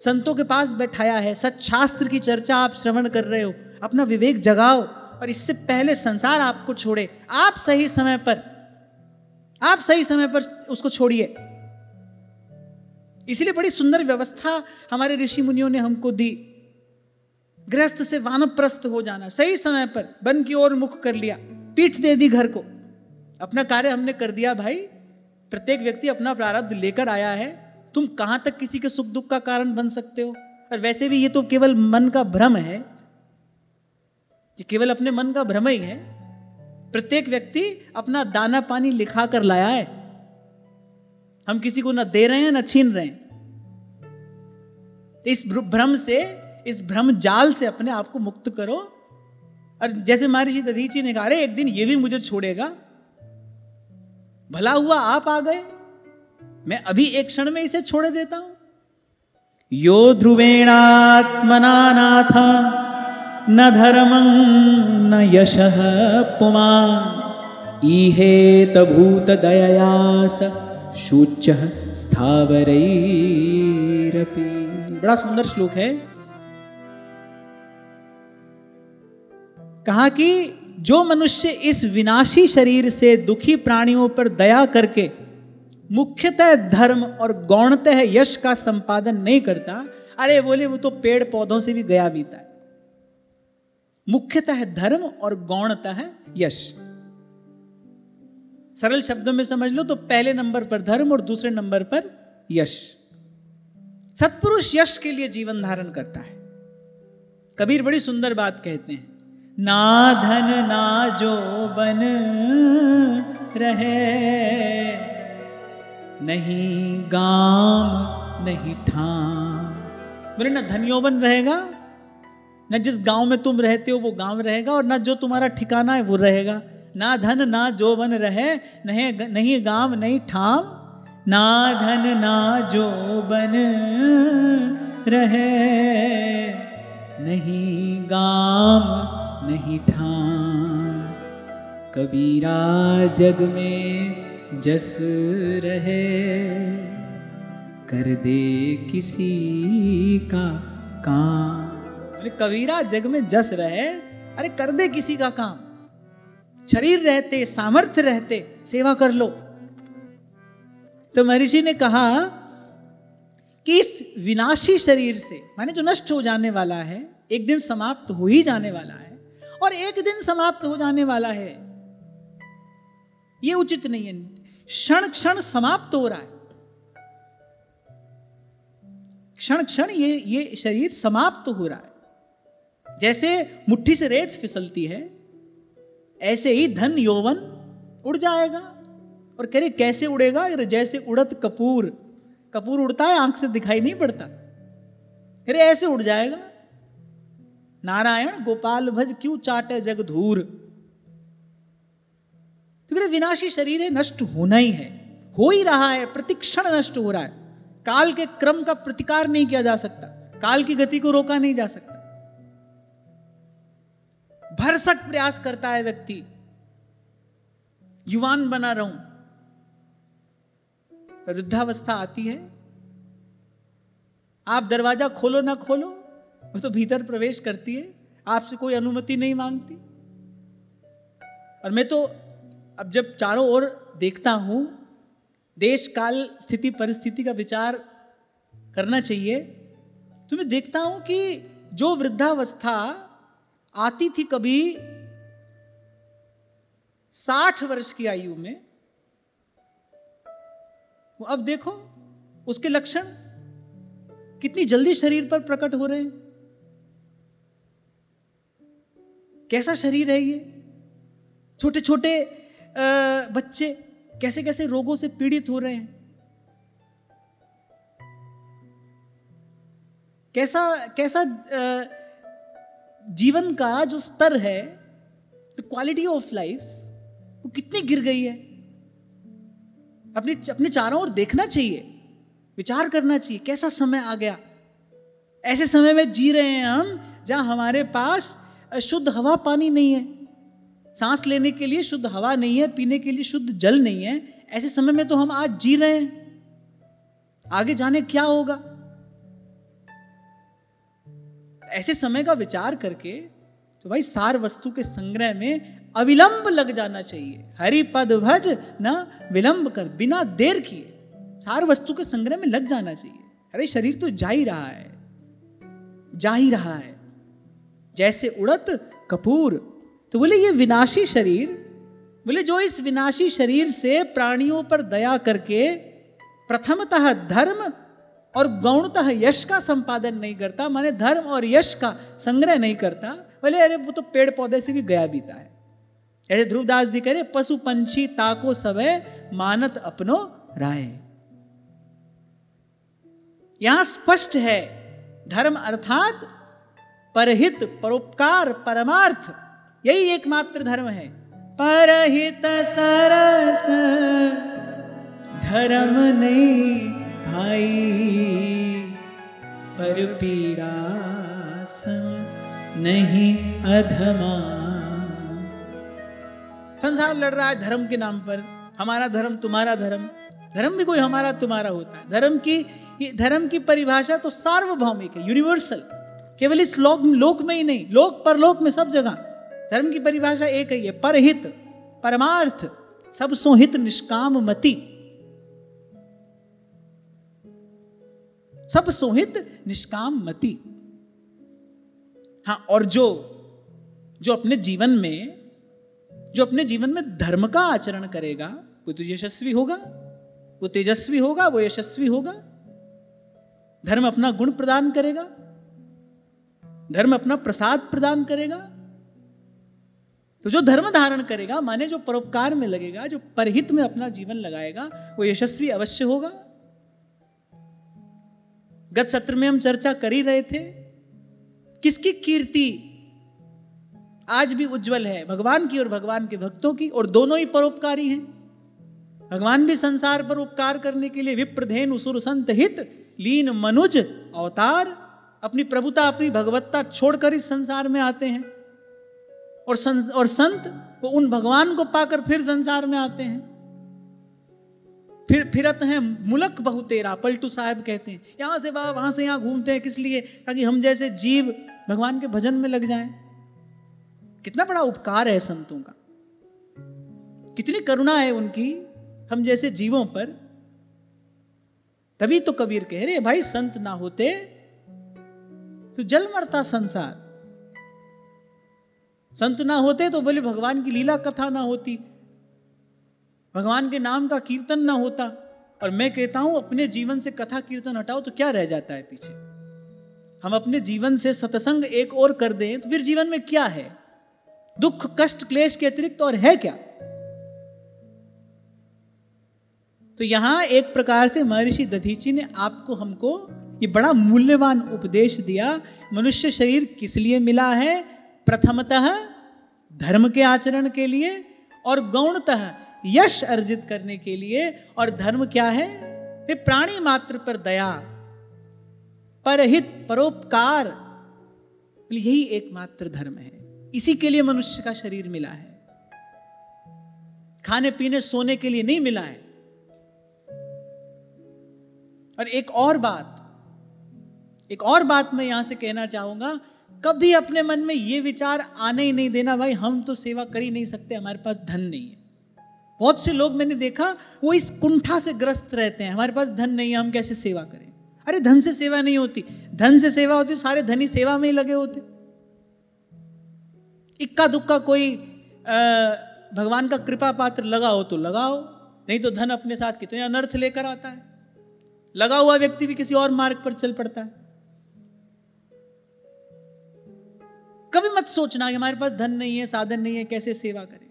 संतों के पास बैठाया है, सच्शास्त्र की चर्चा आप श्रवण कर रहे हो, अपना विवेक जगाओ और इससे पहले संसार आपको छोड़े, आप सही समय पर उसको छोड़िए। इसलिए बड़ी सुंदर व्यवस्था हमारे ऋषि मुनियों ने हमको दी। गृहस्थ से वानप्रस्थ हो जाना, सही समय पर वन की ओर मुख कर लिया, पीठ दे दी घर को, अपना कार्य हमने कर दिया। भाई प्रत्येक व्यक्ति अपना प्रारब्ध लेकर आया है, तुम कहां तक किसी के सुख दुख का कारण बन सकते हो? और वैसे भी ये तो केवल मन का भ्रम है, ये केवल अपने मन का भ्रम ही है। प्रत्येक व्यक्ति अपना दाना पानी लिखा कर लाया है, हम किसी को ना दे रहे हैं ना छीन रहे हैं। इस भ्रम से, इस भ्रम जाल से अपने आप को मुक्त करो। और जैसे महर्षि दधीचि ने कहा, अरे एक दिन ये भी मुझे छोड़ेगा, भला हुआ आप आ गए, मैं अभी एक क्षण में इसे छोड़ देता हूं। यो ध्रुवेणात्मना नाथ न धर्मं न यशः पुमान् ईहेत भूत दययास शुच्यः स्थावरैरपि। बड़ा सुंदर श्लोक है। कहा कि जो मनुष्य इस विनाशी शरीर से दुखी प्राणियों पर दया करके मुख्यतः धर्म और गौणतः यश का संपादन नहीं करता, अरे बोले वो तो पेड़ पौधों से भी गया बीता है। मुख्यतः धर्म और गौणतः यश, सरल शब्दों में समझ लो तो पहले नंबर पर धर्म और दूसरे नंबर पर यश। सत्पुरुष यश के लिए जीवन धारण करता है। कबीर बड़ी सुंदर बात कहते हैं, ना धन ना जोबन रहे, नहीं गाम नहीं ठाम। बोले ना धन यौवन रहेगा, न जिस गांव में तुम रहते हो वो गांव रहेगा, और न जो तुम्हारा ठिकाना है वो रहेगा। ना धन ना जोबन रहे, नहीं गाम नहीं ठाम। ना धन ना जोबन रहे, नहीं गाम नहीं ठाम। कबीरा जग में जस रहे, कर दे किसी का काम। अरे कबीरा जग में जस रहे, अरे कर दे किसी का काम। शरीर रहते, सामर्थ्य रहते सेवा कर लो। तो महर्षि ने कहा कि इस विनाशी शरीर से, माने जो नष्ट हो जाने वाला है, एक दिन समाप्त हो ही जाने वाला है, और एक दिन समाप्त हो जाने वाला है, ये उचित नहीं है। क्षण क्षण समाप्त हो रहा है, क्षण क्षण ये शरीर समाप्त हो रहा है। जैसे मुट्ठी से रेत फिसलती है, ऐसे ही धन यौवन उड़ जाएगा। और कह रहे कैसे उड़ेगा? जैसे उड़त कपूर, कपूर उड़ता है आंख से दिखाई नहीं पड़ता, कह रहे ऐसे उड़ जाएगा। नारायण गोपाल भज क्यों चाटे जग धूर। तो विनाशी शरीर है, नष्ट होना ही है, हो ही रहा है, प्रतिक्षण नष्ट हो रहा है। काल के क्रम का प्रतिकार नहीं किया जा सकता, काल की गति को रोका नहीं जा सकता। भरसक प्रयास करता है व्यक्ति, युवान बना रहूं, पर वृद्धावस्था आती है, आप दरवाजा खोलो ना खोलो, वो तो भीतर प्रवेश करती है, आपसे कोई अनुमति नहीं मांगती। और मैं तो अब जब चारों ओर देखता हूं, देश काल स्थिति परिस्थिति का विचार करना चाहिए, तो मैं देखता हूं कि जो वृद्धावस्था आती थी कभी 60 वर्ष की आयु में, वो अब देखो उसके लक्षण कितनी जल्दी शरीर पर प्रकट हो रहे हैं। कैसा शरीर है ये? छोटे छोटे बच्चे कैसे कैसे रोगों से पीड़ित हो रहे हैं। कैसा कैसा जीवन का जो स्तर है, द क्वालिटी ऑफ लाइफ, वो कितनी गिर गई है। अपने चारों ओर देखना चाहिए, विचार करना चाहिए, कैसा समय आ गया। ऐसे समय में जी रहे हैं हम जहां हमारे पास शुद्ध हवा पानी नहीं है, सांस लेने के लिए शुद्ध हवा नहीं है, पीने के लिए शुद्ध जल नहीं है। ऐसे समय में तो हम आज जी रहे हैं, आगे जाने क्या होगा। ऐसे समय का विचार करके तो भाई सार वस्तु के संग्रह में अविलंब लग जाना चाहिए। हरि पद भज न विलंब कर, बिना देर किए सार वस्तु के संग्रह में लग जाना चाहिए। अरे शरीर तो जा ही रहा है, जा ही रहा है, जैसे उड़त कपूर। तो बोले ये विनाशी शरीर, बोले जो इस विनाशी शरीर से प्राणियों पर दया करके प्रथमतः धर्म और गौणतः यश का संपादन नहीं करता, माने धर्म और यश का संग्रह नहीं करता, बोले अरे वो तो पेड़ पौधे से भी गया बीता है। ऐसे ध्रुवदास जी कह रहे पशु पंछी ताको सवै मानत अपनो राय। यहां स्पष्ट है धर्म अर्थात परहित, परोपकार, परमार्थ, यही एकमात्र धर्म है। परहित सरस धर्म नहीं भाई, पर पीड़ा नहीं अधमा। संसार लड़ रहा है धर्म के नाम पर, हमारा धर्म तुम्हारा धर्म। धर्म भी कोई हमारा तुम्हारा होता है। धर्म की परिभाषा तो सार्वभौमिक है, यूनिवर्सल, केवल इस लोक में ही नहीं, लोक परलोक में सब जगह धर्म की परिभाषा एक ही है, परहित, परमार्थ, सब सोहित निष्काम मति, सब सोहित निष्काम मति। हाँ, और जो अपने जीवन में धर्म का आचरण करेगा वो तो यशस्वी होगा, वो तेजस्वी होगा, वो यशस्वी होगा। धर्म अपना गुण प्रदान करेगा, धर्म अपना प्रसाद प्रदान करेगा। तो जो धर्म धारण करेगा, माने जो परोपकार में लगेगा, जो परहित में अपना जीवन लगाएगा, वो यशस्वी अवश्य होगा। गत सत्र में हम चर्चा कर ही रहे थे, किसकी कीर्ति आज भी उज्जवल है, भगवान की और भगवान के भक्तों की, और दोनों ही परोपकारी हैं। भगवान भी संसार पर उपकार करने के लिए विप्रधेनु सुर संत हित लीन मनुज अवतार, अपनी प्रभुता, अपनी भगवत्ता छोड़कर इस संसार में आते हैं, और संत वो उन भगवान को पाकर फिर संसार में आते हैं। फिरत हैं मुलक बहु तेरा, पलटू साहब कहते हैं, यहां से वहां से यहां घूमते हैं, किस लिए? ताकि हम जैसे जीव भगवान के भजन में लग जाएं। कितना बड़ा उपकार है संतों का, कितनी करुणा है उनकी हम जैसे जीवों पर। तभी तो कबीर कह रहे भाई संत ना होते तो जल मरता संसार, संत ना होते तो बोले भगवान की लीला कथा ना होती, भगवान के नाम का कीर्तन ना होता। और मैं कहता हूं अपने जीवन से कथा कीर्तन हटाओ तो क्या रह जाता है पीछे? हम अपने जीवन से सत्संग एक और कर दें तो फिर जीवन में क्या है? दुख कष्ट क्लेश के अतिरिक्त और है क्या? तो यहां एक प्रकार से महर्षि दधीचि ने आपको हमको ये बड़ा मूल्यवान उपदेश दिया। मनुष्य शरीर किस लिए मिला है? प्रथमतः धर्म के आचरण के लिए, और गौणतः यश अर्जित करने के लिए। और धर्म क्या है? प्राणी मात्र पर दया, परहित, परोपकार, यही एकमात्र धर्म है। इसी के लिए मनुष्य का शरीर मिला है, खाने पीने सोने के लिए नहीं मिला है। और एक और बात मैं यहां से कहना चाहूंगा, कभी अपने मन में यह विचार आने ही नहीं देना भाई हम तो सेवा कर ही नहीं सकते, हमारे पास धन नहीं है। बहुत से लोग मैंने देखा वो इस कुंठा से ग्रस्त रहते हैं, हमारे पास धन नहीं है, हम कैसे सेवा करें? अरे धन से सेवा नहीं होती, धन से सेवा होती सारे धनी सेवा में ही लगे होते। इक्का दुक्का कोई भगवान का कृपा पात्र लगा हो तो लगाओ, नहीं तो धन अपने साथ कितने अनर्थ लेकर आता है। लगा हुआ व्यक्ति भी किसी और मार्ग पर चल पड़ता है। कभी मत सोचना कि हमारे पास धन नहीं है, साधन नहीं है, कैसे सेवा करें।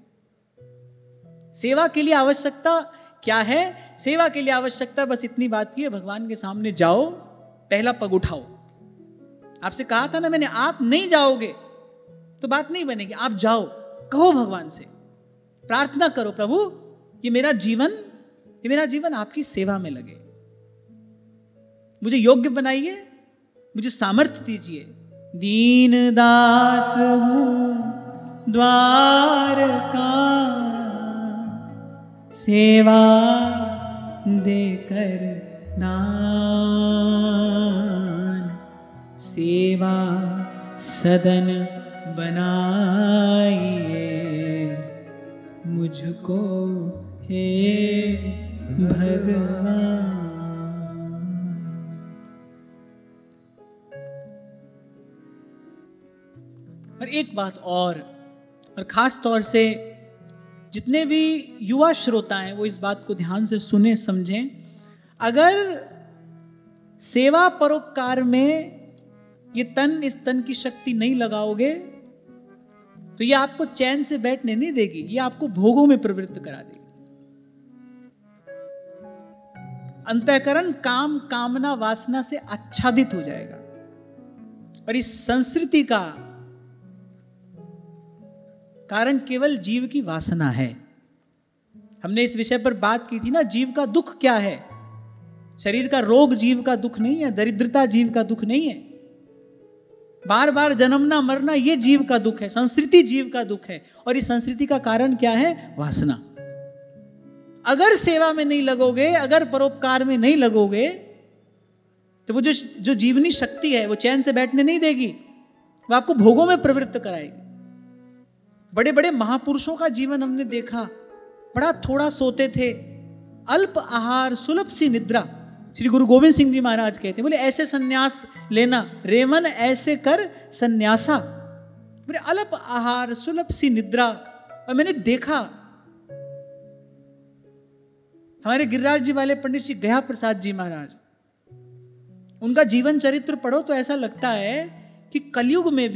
सेवा के लिए आवश्यकता क्या है? सेवा के लिए आवश्यकता बस इतनी बात की है, भगवान के सामने जाओ, पहला पग उठाओ। आपसे कहा था ना मैंने, आप नहीं जाओगे तो बात नहीं बनेगी, आप जाओ, कहो भगवान से, प्रार्थना करो, प्रभु ये मेरा जीवन आपकी सेवा में लगे, मुझे योग्य बनाइए, मुझे सामर्थ्य दीजिए। दीन दास हूं द्वार का, सेवा देकर नान, सेवा सदन बनाइए मुझको हे भगवान। और एक बात और खास तौर से जितने भी युवा श्रोता हैं वो इस बात को ध्यान से सुने समझें। अगर सेवा परोपकार में ये तन इस तन की शक्ति नहीं लगाओगे तो ये आपको चैन से बैठने नहीं देगी, ये आपको भोगों में प्रवृत्त करा देगी। अंतःकरण काम कामना वासना से आच्छादित हो जाएगा। और इस संस्कृति का कारण केवल जीव की वासना है। हमने इस विषय पर बात की थी ना, जीव का दुख क्या है। शरीर का रोग जीव का दुख नहीं है, दरिद्रता जीव का दुख नहीं है, बार बार जन्मना मरना ये जीव का दुख है, संस्कृति जीव का दुख है। और इस संस्कृति का कारण क्या है? वासना। अगर सेवा में नहीं लगोगे, अगर परोपकार में नहीं लगोगे तो वो जो जीवनी शक्ति है वो चैन से बैठने नहीं देगी, वो आपको भोगों में प्रवृत्त कराएगी। बड़े बड़े महापुरुषों का जीवन हमने देखा, बड़ा थोड़ा सोते थे, अल्प आहार सुलभ सी निद्रा। श्री गुरु गोविंद सिंह जी महाराज कहते हैं, बोले ऐसे सन्यास लेना, रेवन ऐसे कर सन्यासा। बोले अल्प आहार सुलभ सी निद्रा। और मैंने देखा हमारे गिरिराज जी वाले पंडित श्री गया प्रसाद जी महाराज, उनका जीवन चरित्र पढ़ो तो ऐसा लगता है कि कलयुग में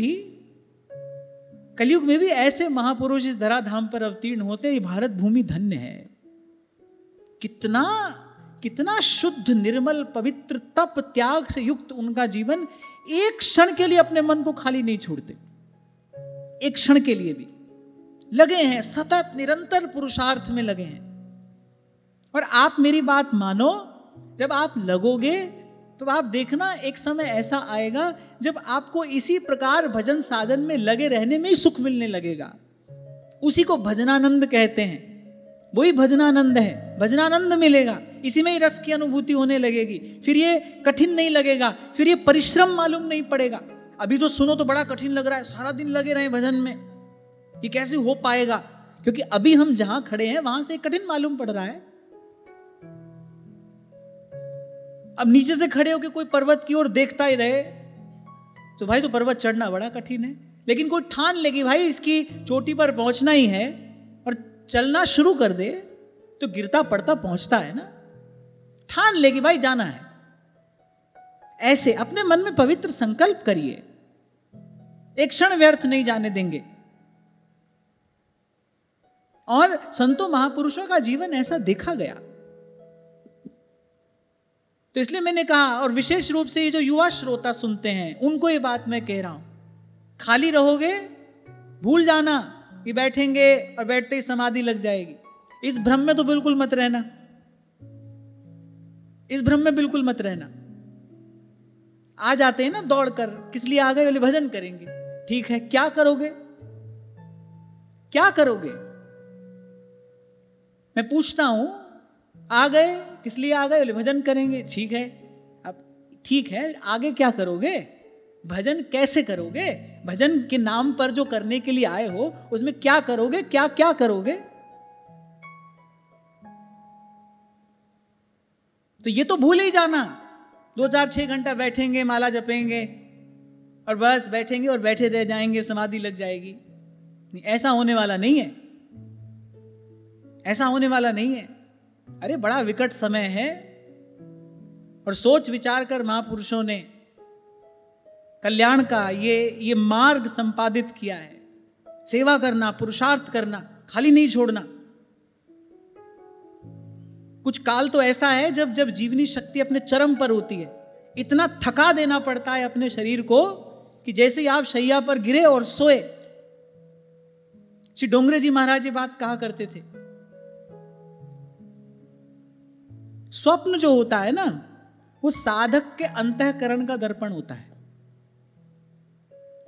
भी ऐसे महापुरुष इस धराधाम पर अवतीर्ण होते। ये भारत भूमि धन्य है। कितना शुद्ध निर्मल पवित्र तप त्याग से युक्त उनका जीवन। एक क्षण के लिए अपने मन को खाली नहीं छोड़ते, एक क्षण के लिए भी लगे हैं, सतत निरंतर पुरुषार्थ में लगे हैं। और आप मेरी बात मानो, जब आप लगोगे तो आप देखना एक समय ऐसा आएगा जब आपको इसी प्रकार भजन साधन में लगे रहने में ही सुख मिलने लगेगा। उसी को भजनानंद कहते हैं, वही भजनानंद है। भजनानंद मिलेगा, इसी में ही रस की अनुभूति होने लगेगी। फिर ये कठिन नहीं लगेगा, फिर ये परिश्रम मालूम नहीं पड़ेगा। अभी तो सुनो तो बड़ा कठिन लग रहा है, सारा दिन लगे रहे भजन में, ये कैसे हो पाएगा? क्योंकि अभी हम जहां खड़े हैं वहां से कठिन मालूम पड़ रहा है। अब नीचे से खड़े होकर कोई पर्वत की ओर देखता ही रहे तो भाई तो पर्वत चढ़ना बड़ा कठिन है। लेकिन कोई ठान लेगी भाई इसकी चोटी पर पहुंचना ही है और चलना शुरू कर दे तो गिरता पड़ता पहुंचता है ना। ठान लेगी भाई जाना है। ऐसे अपने मन में पवित्र संकल्प करिए, एक क्षण व्यर्थ नहीं जाने देंगे। और संतों महापुरुषों का जीवन ऐसा देखा गया। तो इसलिए मैंने कहा, और विशेष रूप से ये जो युवा श्रोता सुनते हैं उनको ये बात मैं कह रहा हूं, खाली रहोगे भूल जाना कि बैठेंगे और बैठते ही समाधि लग जाएगी। इस भ्रम में तो बिल्कुल मत रहना, इस भ्रम में बिल्कुल मत रहना। आ जाते हैं ना दौड़कर, किस लिए आ गए? बोले भजन करेंगे। ठीक है, क्या करोगे? क्या करोगे? मैं पूछता हूं, आ गए किस लिए आ गए? बोले भजन करेंगे। ठीक है, अब ठीक है, आगे क्या करोगे? भजन कैसे करोगे? भजन के नाम पर जो करने के लिए आए हो उसमें क्या करोगे? क्या क्या करोगे? तो ये तो भूल ही जाना। 2 4 6 घंटा बैठेंगे, माला जपेंगे और बस बैठेंगे और बैठे रह जाएंगे, समाधि लग जाएगी। ऐसा होने वाला नहीं है, ऐसा होने वाला नहीं है। अरे बड़ा विकट समय है और सोच विचार कर महापुरुषों ने कल्याण का ये मार्ग संपादित किया है। सेवा करना, पुरुषार्थ करना, खाली नहीं छोड़ना। कुछ काल तो ऐसा है जब जीवनी शक्ति अपने चरम पर होती है, इतना थका देना पड़ता है अपने शरीर को कि जैसे ही आप शैया पर गिरे और सोए। श्री डोंगरे जी महाराज ये बात कहा करते थे, स्वप्न जो होता है ना वो साधक के अंतःकरण का दर्पण होता है।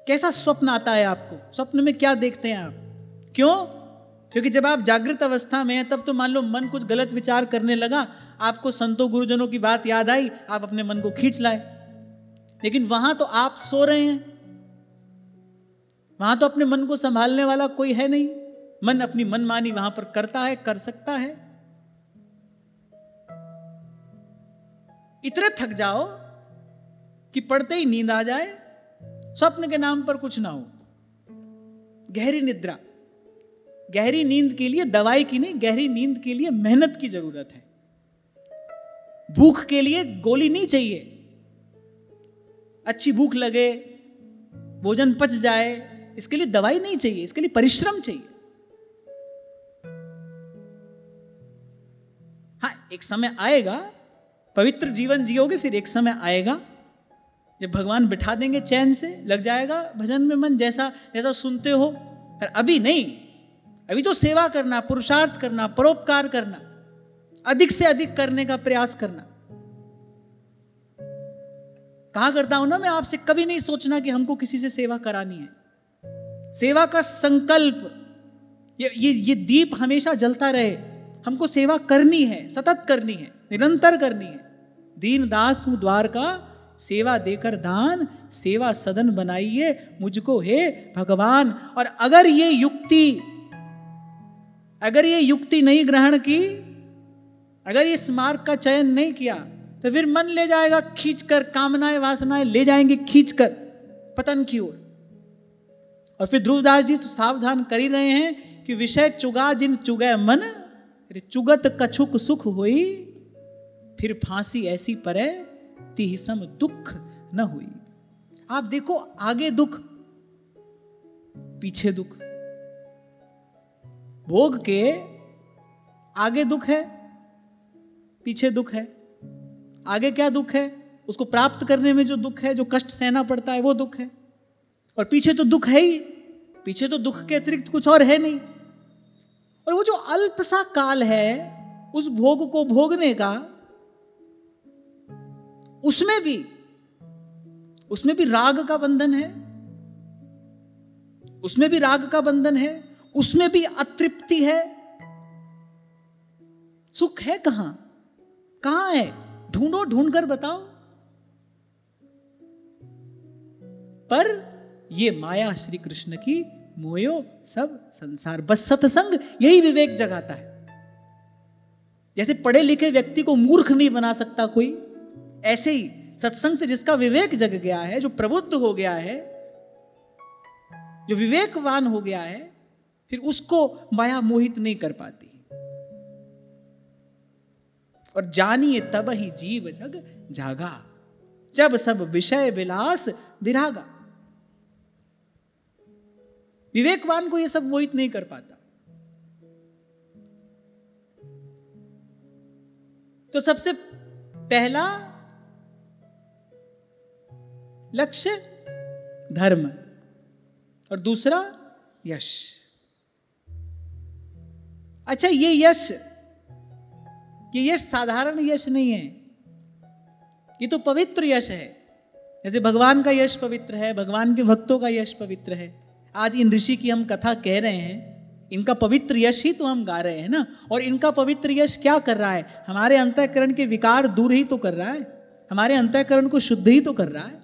कैसा स्वप्न आता है आपको? स्वप्न में क्या देखते हैं आप? क्यों? क्योंकि जब आप जागृत अवस्था में हैं तब तो मान लो मन कुछ गलत विचार करने लगा, आपको संतों गुरुजनों की बात याद आई, आप अपने मन को खींच लाए। लेकिन वहां तो आप सो रहे हैं, वहां तो अपने मन को संभालने वाला कोई है नहीं, मन अपनी मनमानी वहां पर करता है, कर सकता है। इतने थक जाओ कि पढ़ते ही नींद आ जाए, स्वप्न के नाम पर कुछ ना हो। गहरी निद्रा, गहरी नींद के लिए दवाई की नहीं, गहरी नींद के लिए मेहनत की जरूरत है। भूख के लिए गोली नहीं चाहिए। अच्छी भूख लगे, भोजन पच जाए, इसके लिए दवाई नहीं चाहिए, इसके लिए परिश्रम चाहिए। हाँ, एक समय आएगा, पवित्र जीवन जियोगे, फिर एक समय आएगा जब भगवान बिठा देंगे चैन से, लग जाएगा भजन में मन, जैसा जैसा सुनते हो। पर अभी नहीं, अभी तो सेवा करना, पुरुषार्थ करना, परोपकार करना, अधिक से अधिक करने का प्रयास करना। कहा करता हूं ना मैं आपसे, कभी नहीं सोचना कि हमको किसी से सेवा करानी है। सेवा का संकल्प, ये दीप हमेशा जलता रहे। हमको सेवा करनी है, सतत करनी है, निरंतर करनी है। दीन दास हूं द्वार का, सेवा देकर दान, सेवा सदन बनाइए मुझको हे भगवान। और अगर ये युक्ति नहीं ग्रहण की, अगर इस मार्ग का चयन नहीं किया, तो फिर मन ले जाएगा खींचकर, कामनाएं वासनाएं ले जाएंगे खींचकर पतन की ओर। और फिर ध्रुवदास जी तो सावधान कर ही रहे हैं कि विषय चुगा जिन चुगै मन, चुगत कछुक सुख होई, फिर फांसी ऐसी परे तिहि सम दुख न हुई। आप देखो, आगे दुख पीछे दुख, भोग के आगे दुख है, पीछे दुख है। आगे क्या दुख है? उसको प्राप्त करने में जो दुख है, जो कष्ट सहना पड़ता है, वो दुख है। और पीछे तो दुख है ही, पीछे तो दुख के अतिरिक्त कुछ और है नहीं। और वो जो अल्प सा काल है उस भोग को भोगने का, उसमें भी राग का बंधन है, उसमें भी राग का बंधन है, उसमें भी अतृप्ति है। सुख है कहां? कहां है? ढूंढो, ढूंढ कर बताओ। पर ये माया श्री कृष्ण की मोयो सब संसार, बस सत्संग यही विवेक जगाता है। जैसे पढ़े लिखे व्यक्ति को मूर्ख नहीं बना सकता कोई, ऐसे ही सत्संग से जिसका विवेक जग गया है, जो प्रबुद्ध हो गया है, जो विवेकवान हो गया है, फिर उसको माया मोहित नहीं कर पाती। और जानिए तब ही जीव जग जागा, जब सब विषय विलास विरागा। विवेकवान को यह सब मोहित नहीं कर पाता। तो सबसे पहला लक्ष्य धर्म, और दूसरा यश। अच्छा, ये यश साधारण यश नहीं है, ये तो पवित्र यश है। जैसे भगवान का यश पवित्र है, भगवान के भक्तों का यश पवित्र है। आज इन ऋषि की हम कथा कह रहे हैं, इनका पवित्र यश ही तो हम गा रहे हैं ना। और इनका पवित्र यश क्या कर रहा है? हमारे अंतःकरण के विकार दूर ही तो कर रहा है, हमारे अंतःकरण को शुद्ध ही तो कर रहा है,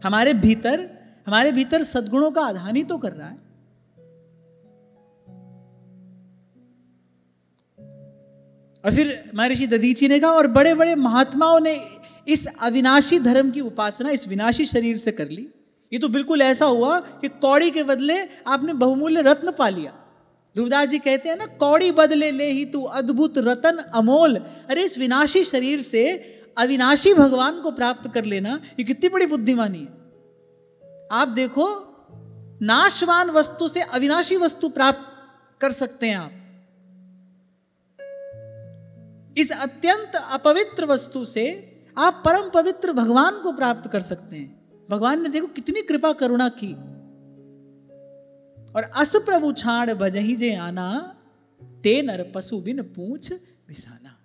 हमारे भीतर सद्गुणों का आधान ही तो कर रहा है। और फिर महर्षि दधीची ने कहा, और बड़े बड़े महात्माओं ने इस अविनाशी धर्म की उपासना इस विनाशी शरीर से कर ली। ये तो बिल्कुल ऐसा हुआ कि कौड़ी के बदले आपने बहुमूल्य रत्न पा लिया। ध्रुवदास जी कहते हैं ना, कौड़ी बदले ले ही तू अद्भुत रतन अमोल। अरे इस विनाशी शरीर से अविनाशी भगवान को प्राप्त कर लेना, ये कितनी बड़ी बुद्धिमानी है। आप देखो, नाशवान वस्तु से अविनाशी वस्तु प्राप्त कर सकते हैं आप। इस अत्यंत अपवित्र वस्तु से आप परम पवित्र भगवान को प्राप्त कर सकते हैं। भगवान ने देखो कितनी कृपा करुणा की। और अस प्रभु छाड़ भजहि जे आना, ते नर पशु बिन पूछ बिसाना।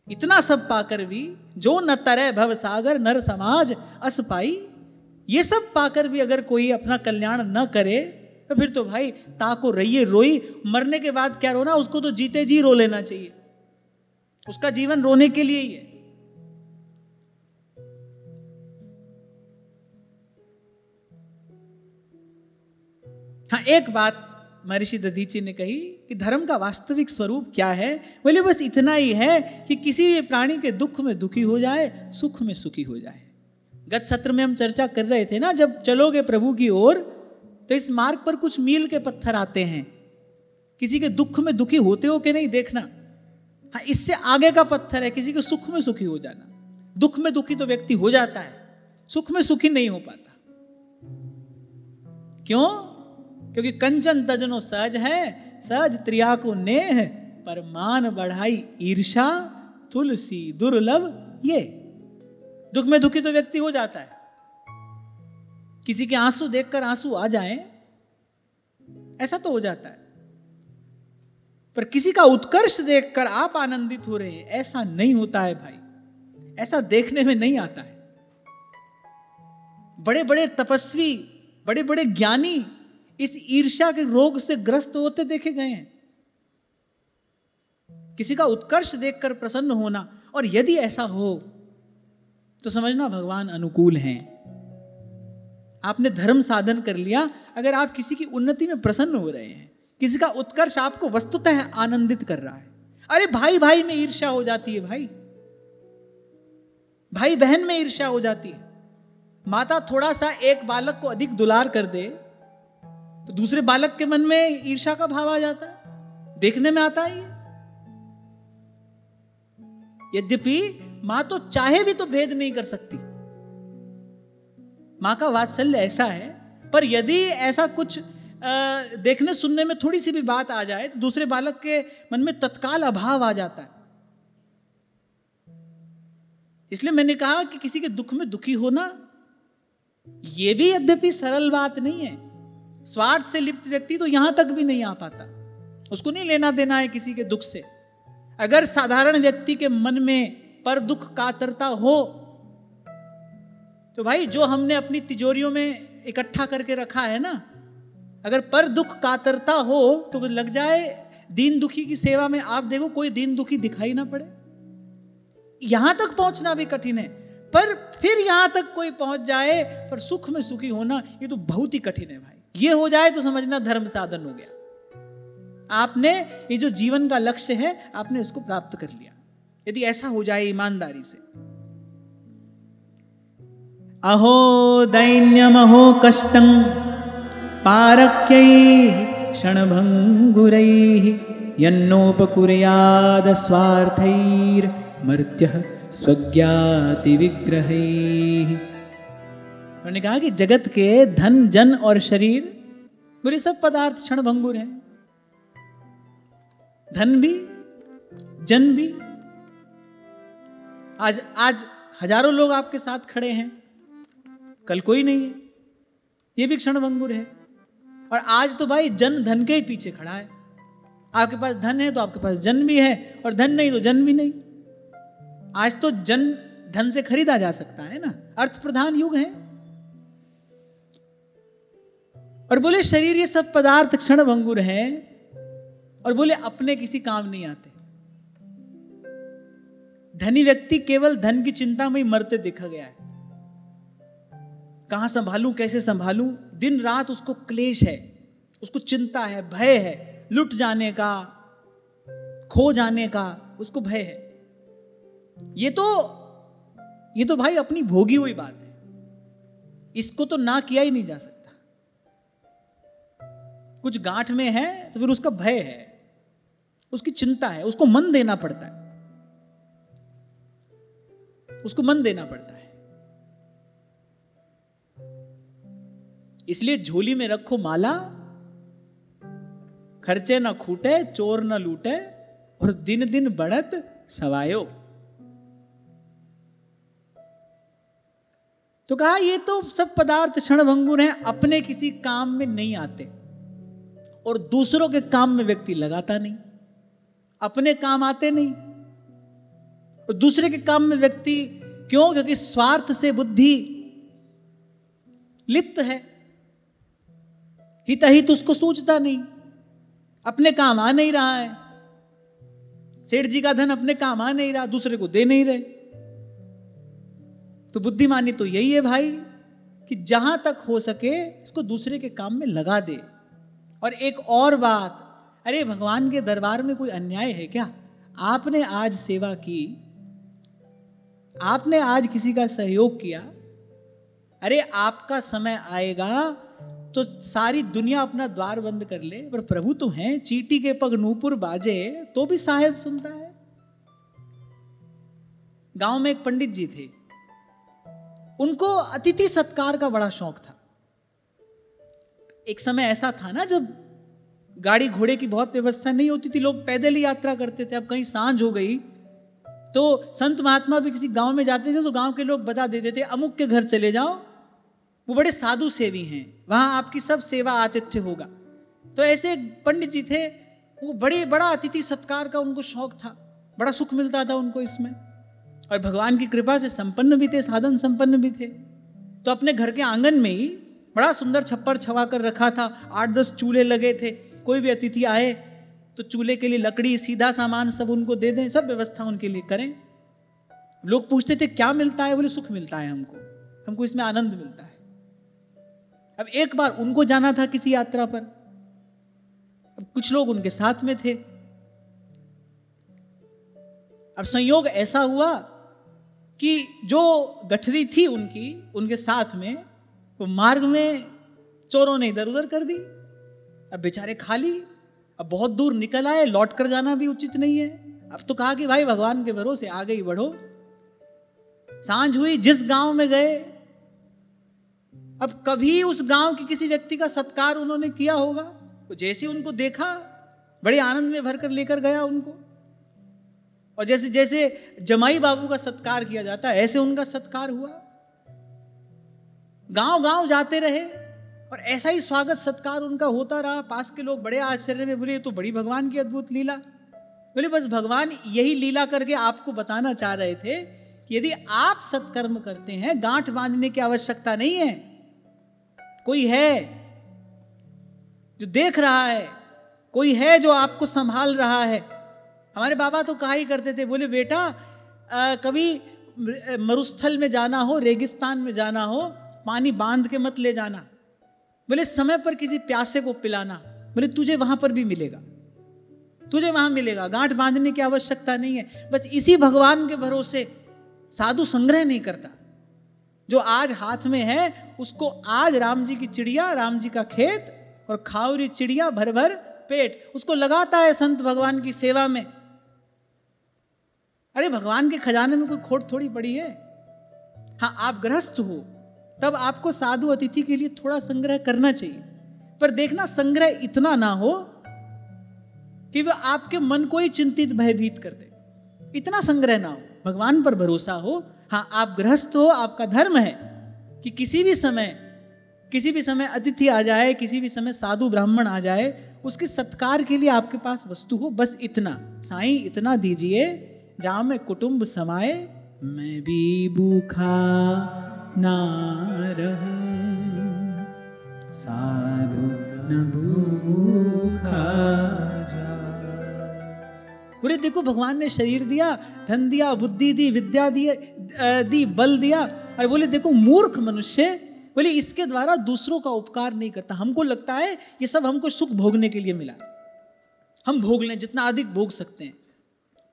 इतना सब पाकर भी जो न तरे भव सागर नर समाज अस पाई, ये सब पाकर भी अगर कोई अपना कल्याण न करे, तो फिर तो भाई ताको रहिए रोई। मरने के बाद क्या रोना, उसको तो जीते जी रो लेना चाहिए। उसका जीवन रोने के लिए ही है। हाँ, एक बात महर्षि दधीचि ने कही कि धर्म का वास्तविक स्वरूप क्या है। बोले बस इतना ही है कि किसी भी प्राणी के दुख में दुखी हो जाए, सुख में सुखी हो जाए। गत सत्र में हम चर्चा कर रहे थे ना, जब चलोगे प्रभु की ओर तो इस मार्ग पर कुछ मील के पत्थर आते हैं। किसी के दुख में दुखी होते हो कि नहीं देखना। हाँ, इससे आगे का पत्थर है किसी के सुख में सुखी हो जाना। दुख में दुखी तो व्यक्ति हो जाता है, सुख में सुखी नहीं हो पाता। क्यों? क्योंकि कंचन तजनो सहज है, सहज त्रिया को नेह, पर मान बढ़ाई ईर्षा, तुलसी दुर्लभ ये। दुख में दुखी तो व्यक्ति हो जाता है। किसी के आंसू देखकर आंसू आ जाएं, ऐसा तो हो जाता है। पर किसी का उत्कर्ष देखकर आप आनंदित हो रहे हैं, ऐसा नहीं होता है भाई। ऐसा देखने में नहीं आता है। बड़े बड़े तपस्वी, बड़े बड़े ज्ञानी इस ईर्ष्या के रोग से ग्रस्त होते देखे गए हैं। किसी का उत्कर्ष देखकर प्रसन्न होना, और यदि ऐसा हो तो समझना भगवान अनुकूल हैं। आपने धर्म साधन कर लिया। अगर आप किसी की उन्नति में प्रसन्न हो रहे हैं, किसी का उत्कर्ष आपको वस्तुतः आनंदित कर रहा है। अरे भाई भाई में ईर्ष्या हो जाती है, भाई बहन में ईर्ष्या हो जाती है। माता थोड़ा सा एक बालक को अधिक दुलार कर दे तो दूसरे बालक के मन में ईर्ष्या का भाव आ जाता है। देखने में आता है ये। यद्यपि मां तो चाहे भी तो भेद नहीं कर सकती। मां का वात्सल्य ऐसा है, पर यदि ऐसा कुछ देखने सुनने में थोड़ी सी भी बात आ जाए तो दूसरे बालक के मन में तत्काल अभाव आ जाता है। इसलिए मैंने कहा कि किसी के दुख में दुखी होना यह भी यद्यपि सरल बात नहीं है। स्वार्थ से लिप्त व्यक्ति तो यहां तक भी नहीं आ पाता। उसको नहीं लेना देना है किसी के दुख से। अगर साधारण व्यक्ति के मन में पर दुख कातरता हो तो भाई जो हमने अपनी तिजोरियों में इकट्ठा करके रखा है ना, अगर पर दुख कातरता हो तो लग जाए दीन दुखी की सेवा में। आप देखो कोई दीन दुखी दिखाई ना पड़े। यहां तक पहुंचना भी कठिन है, पर फिर यहां तक कोई पहुंच जाए पर सुख में सुखी होना ये तो बहुत ही कठिन है भाई। ये हो जाए तो समझना धर्म साधन हो गया। आपने ये जो जीवन का लक्ष्य है आपने इसको प्राप्त कर लिया। यदि ऐसा हो जाए ईमानदारी से। अहो दैन्यम अहो कष्टं पारक्यैः क्षणभंगुरैः यन्नोपकुर्याद स्वार्थैर् मर्त्यः स्वज्ञाति विग्रहैः। उन्होंने कहा कि जगत के धन जन और शरीर बुरे सब पदार्थ क्षणभंगुर हैं। धन भी जन भी। आज हजारों लोग आपके साथ खड़े हैं, कल कोई नहीं है, ये भी क्षणभंगुर है। और आज तो भाई जन धन के ही पीछे खड़ा है। आपके पास धन है तो आपके पास जन भी है, और धन नहीं तो जन भी नहीं। आज तो जन धन से खरीदा जा सकता है ना, अर्थ प्रधान युग है। और बोले शरीर ये सब पदार्थ क्षणभंगुर हैं, और बोले अपने किसी काम नहीं आते। धनी व्यक्ति केवल धन की चिंता में ही मरते देखा गया है। कहां संभालूं, कैसे संभालूं, दिन रात उसको क्लेश है, उसको चिंता है, भय है, लुट जाने का, खो जाने का उसको भय है। ये तो भाई अपनी भोगी हुई बात है। इसको तो ना किया ही नहीं जा सकता। कुछ गांठ में है तो फिर उसका भय है, उसकी चिंता है, उसको मन देना पड़ता है, उसको मन देना पड़ता है। इसलिए झोली में रखो माला, खर्चे ना खूटे, चोर ना लूटे, और दिन दिन बढ़त सवायो। तो कहा ये तो सब पदार्थ क्षणभंगुर हैं, अपने किसी काम में नहीं आते, और दूसरों के काम में व्यक्ति लगाता नहीं। अपने काम आते नहीं और दूसरे के काम में व्यक्ति क्यों? क्योंकि स्वार्थ से बुद्धि लिप्त है। हितहित उसको सूझता नहीं, अपने काम आ नहीं रहा है। सेठ जी का धन अपने काम आ नहीं रहा, दूसरे को दे नहीं रहे। तो बुद्धिमानी तो यही है भाई कि जहां तक हो सके इसको दूसरे के काम में लगा दे, और एक और बात, अरे भगवान के दरबार में कोई अन्याय है क्या? आपने आज सेवा की, आपने आज किसी का सहयोग किया, अरे आपका समय आएगा तो सारी दुनिया अपना द्वार बंद कर ले, पर प्रभु तो हैं, चींटी के पग नूपुर बाजे तो भी साहेब सुनता है। गांव में एक पंडित जी थे, उनको अतिथि सत्कार का बड़ा शौक था। एक समय ऐसा था ना जब गाड़ी घोड़े की बहुत व्यवस्था नहीं होती थी, लोग पैदल ही यात्रा करते थे। अब कहीं सांझ हो गई तो संत महात्मा भी किसी गांव में जाते थे तो गांव के लोग बता देते थे, अमुक के घर चले जाओ, वो बड़े साधु सेवी हैं, वहां आपकी सब सेवा आतिथ्य होगा। तो ऐसे पंडित जी थे, वो बड़ा अतिथि सत्कार का उनको शौक था, बड़ा सुख मिलता था उनको इसमें, और भगवान की कृपा से संपन्न भी थे, साधन संपन्न भी थे। तो अपने घर के आंगन में ही बड़ा सुंदर छप्पर छवा कर रखा था, 8-10 चूल्हे लगे थे, कोई भी अतिथि आए तो चूल्हे के लिए लकड़ी, सीधा सामान सब उनको दे दें, सब व्यवस्था उनके लिए करें। लोग पूछते थे क्या मिलता है? बोले सुख मिलता है, हमको इसमें आनंद मिलता है। अब एक बार उनको जाना था किसी यात्रा पर, अब कुछ लोग उनके साथ में थे। अब संयोग ऐसा हुआ कि जो गठरी थी उनके साथ में, वो मार्ग में चोरों ने इधर उधर कर दी। अब बेचारे खाली, अब बहुत दूर निकल आए, लौट कर जाना भी उचित नहीं है। अब तो कहा कि भाई भगवान के भरोसे आगे ही बढ़ो। सांझ हुई, जिस गांव में गए, अब कभी उस गांव के किसी व्यक्ति का सत्कार उन्होंने किया होगा, तो जैसे उनको देखा बड़े आनंद में भरकर लेकर गया उनको, और जैसे जैसे जमाई बाबू का सत्कार किया जाता है ऐसे उनका सत्कार हुआ। गांव गांव जाते रहे और ऐसा ही स्वागत सत्कार उनका होता रहा। पास के लोग बड़े आश्चर्य में बोले, ये तो बड़ी भगवान की अद्भुत लीला। बोले बस भगवान यही लीला करके आपको बताना चाह रहे थे कि यदि आप सत्कर्म करते हैं, गांठ बांधने की आवश्यकता नहीं है। कोई है जो देख रहा है, कोई है जो आपको संभाल रहा है। हमारे बाबा तो कहा ही करते थे, बोले बेटा कभी मरुस्थल में जाना हो, रेगिस्तान में जाना हो, पानी बांध के मत ले जाना। बोले समय पर किसी प्यासे को पिलाना। बोले तुझे वहां पर भी मिलेगा, तुझे वहां मिलेगा, गांठ बांधने की आवश्यकता नहीं है। बस इसी भगवान के भरोसे साधु संग्रह नहीं करता। जो आज हाथ में है उसको आज राम जी की चिड़िया, राम जी का खेत और खाऊरी चिड़िया भर भर पेट, उसको लगाता है संत भगवान की सेवा में। अरे भगवान के खजाने में कोई खोट थोड़ी पड़ी है। हाँ, आप गृहस्थ हो तब आपको साधु अतिथि के लिए थोड़ा संग्रह करना चाहिए, पर देखना संग्रह इतना ना हो कि वह आपके मन को ही चिंतित भयभीत कर दे। इतना संग्रह ना हो, भगवान पर भरोसा हो। हाँ, आप गृहस्थ हो, आपका धर्म है कि किसी भी समय अतिथि आ जाए, किसी भी समय साधु ब्राह्मण आ जाए, उसके सत्कार के लिए आपके पास वस्तु हो। बस इतना, साईं इतना दीजिए जहां में कुटुंब समाए, मैं भी भूखा ना रह, साधु न भूखा जा। बोले देखो भगवान ने शरीर दिया, धन दिया, बुद्धि दी, विद्या दी, बल दिया, और बोले देखो मूर्ख मनुष्य, बोले इसके द्वारा दूसरों का उपकार नहीं करता। हमको लगता है ये सब हमको सुख भोगने के लिए मिला, हम भोग लें, जितना अधिक भोग सकते हैं।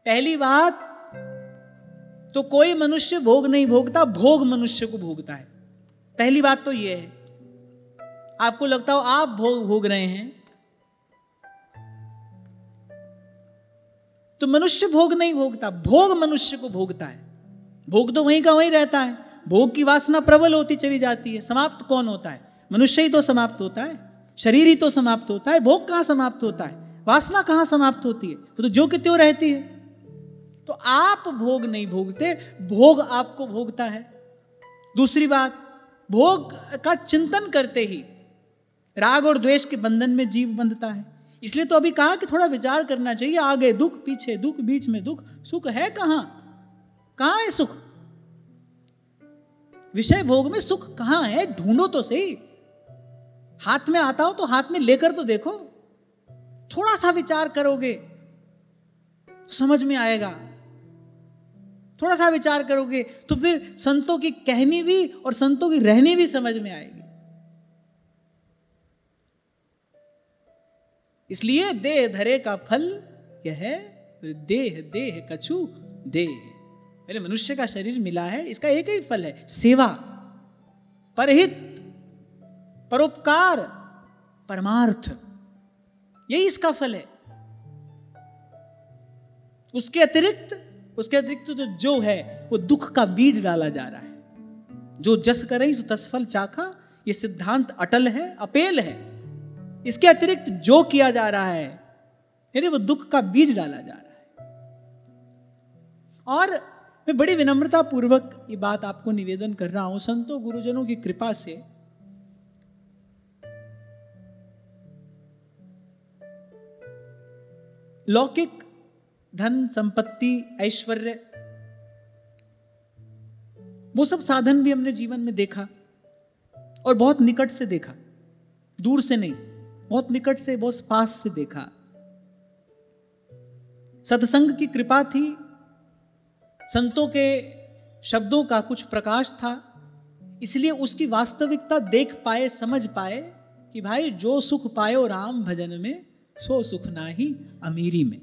पहली बात तो कोई मनुष्य भोग नहीं भोगता, भोग मनुष्य को भोगता है। पहली बात तो ये है। आपको लगता हो आप भोग रहे हैं, तो मनुष्य भोग नहीं भोगता, भोग मनुष्य को भोगता है। भोग तो वहीं का वहीं रहता है, भोग की वासना प्रबल होती चली जाती है। समाप्त कौन होता है? मनुष्य ही तो समाप्त होता है, शरीर ही तो समाप्त होता है। भोग कहां समाप्त होता है? वासना कहां समाप्त होती है? तो जो कि त्यों रहती है। तो आप भोग नहीं भोगते, भोग आपको भोगता है। दूसरी बात, भोग का चिंतन करते ही राग और द्वेष के बंधन में जीव बंधता है। इसलिए तो अभी कहा कि थोड़ा विचार करना चाहिए, आगे दुख, पीछे दुख, बीच में दुख, सुख है कहां? कहां है सुख? विषय भोग में सुख कहां है? ढूंढो तो सही। हाथ में आता हो तो हाथ में लेकर तो देखो। थोड़ा सा विचार करोगे तो समझ में आएगा। थोड़ा सा विचार करोगे तो फिर संतों की कहनी भी और संतों की रहनी भी समझ में आएगी। इसलिए देह धरे का फल यह है, देह देह कछु देह। पहले मनुष्य का शरीर मिला है, इसका एक ही फल है, सेवा, परहित, परोपकार, परमार्थ, यही इसका फल है। उसके अतिरिक्त तो जो है वो दुख का बीज डाला जा रहा है। जो जस करे सो तस फल चाखा, ये सिद्धांत अटल है, अपेल है। इसके अतिरिक्त जो किया जा रहा है यानी वो दुख का बीज डाला जा रहा है। और मैं बड़ी विनम्रता पूर्वक ये बात आपको निवेदन कर रहा हूं, संतों गुरुजनों की कृपा से लौकिक धन, संपत्ति, ऐश्वर्य, वो सब साधन भी हमने जीवन में देखा और बहुत निकट से देखा, दूर से नहीं, बहुत निकट से, बहुत पास से देखा। सत्संग की कृपा थी, संतों के शब्दों का कुछ प्रकाश था, इसलिए उसकी वास्तविकता देख पाए, समझ पाए कि भाई जो सुख पायो राम भजन में, सो सुख नाही अमीरी में।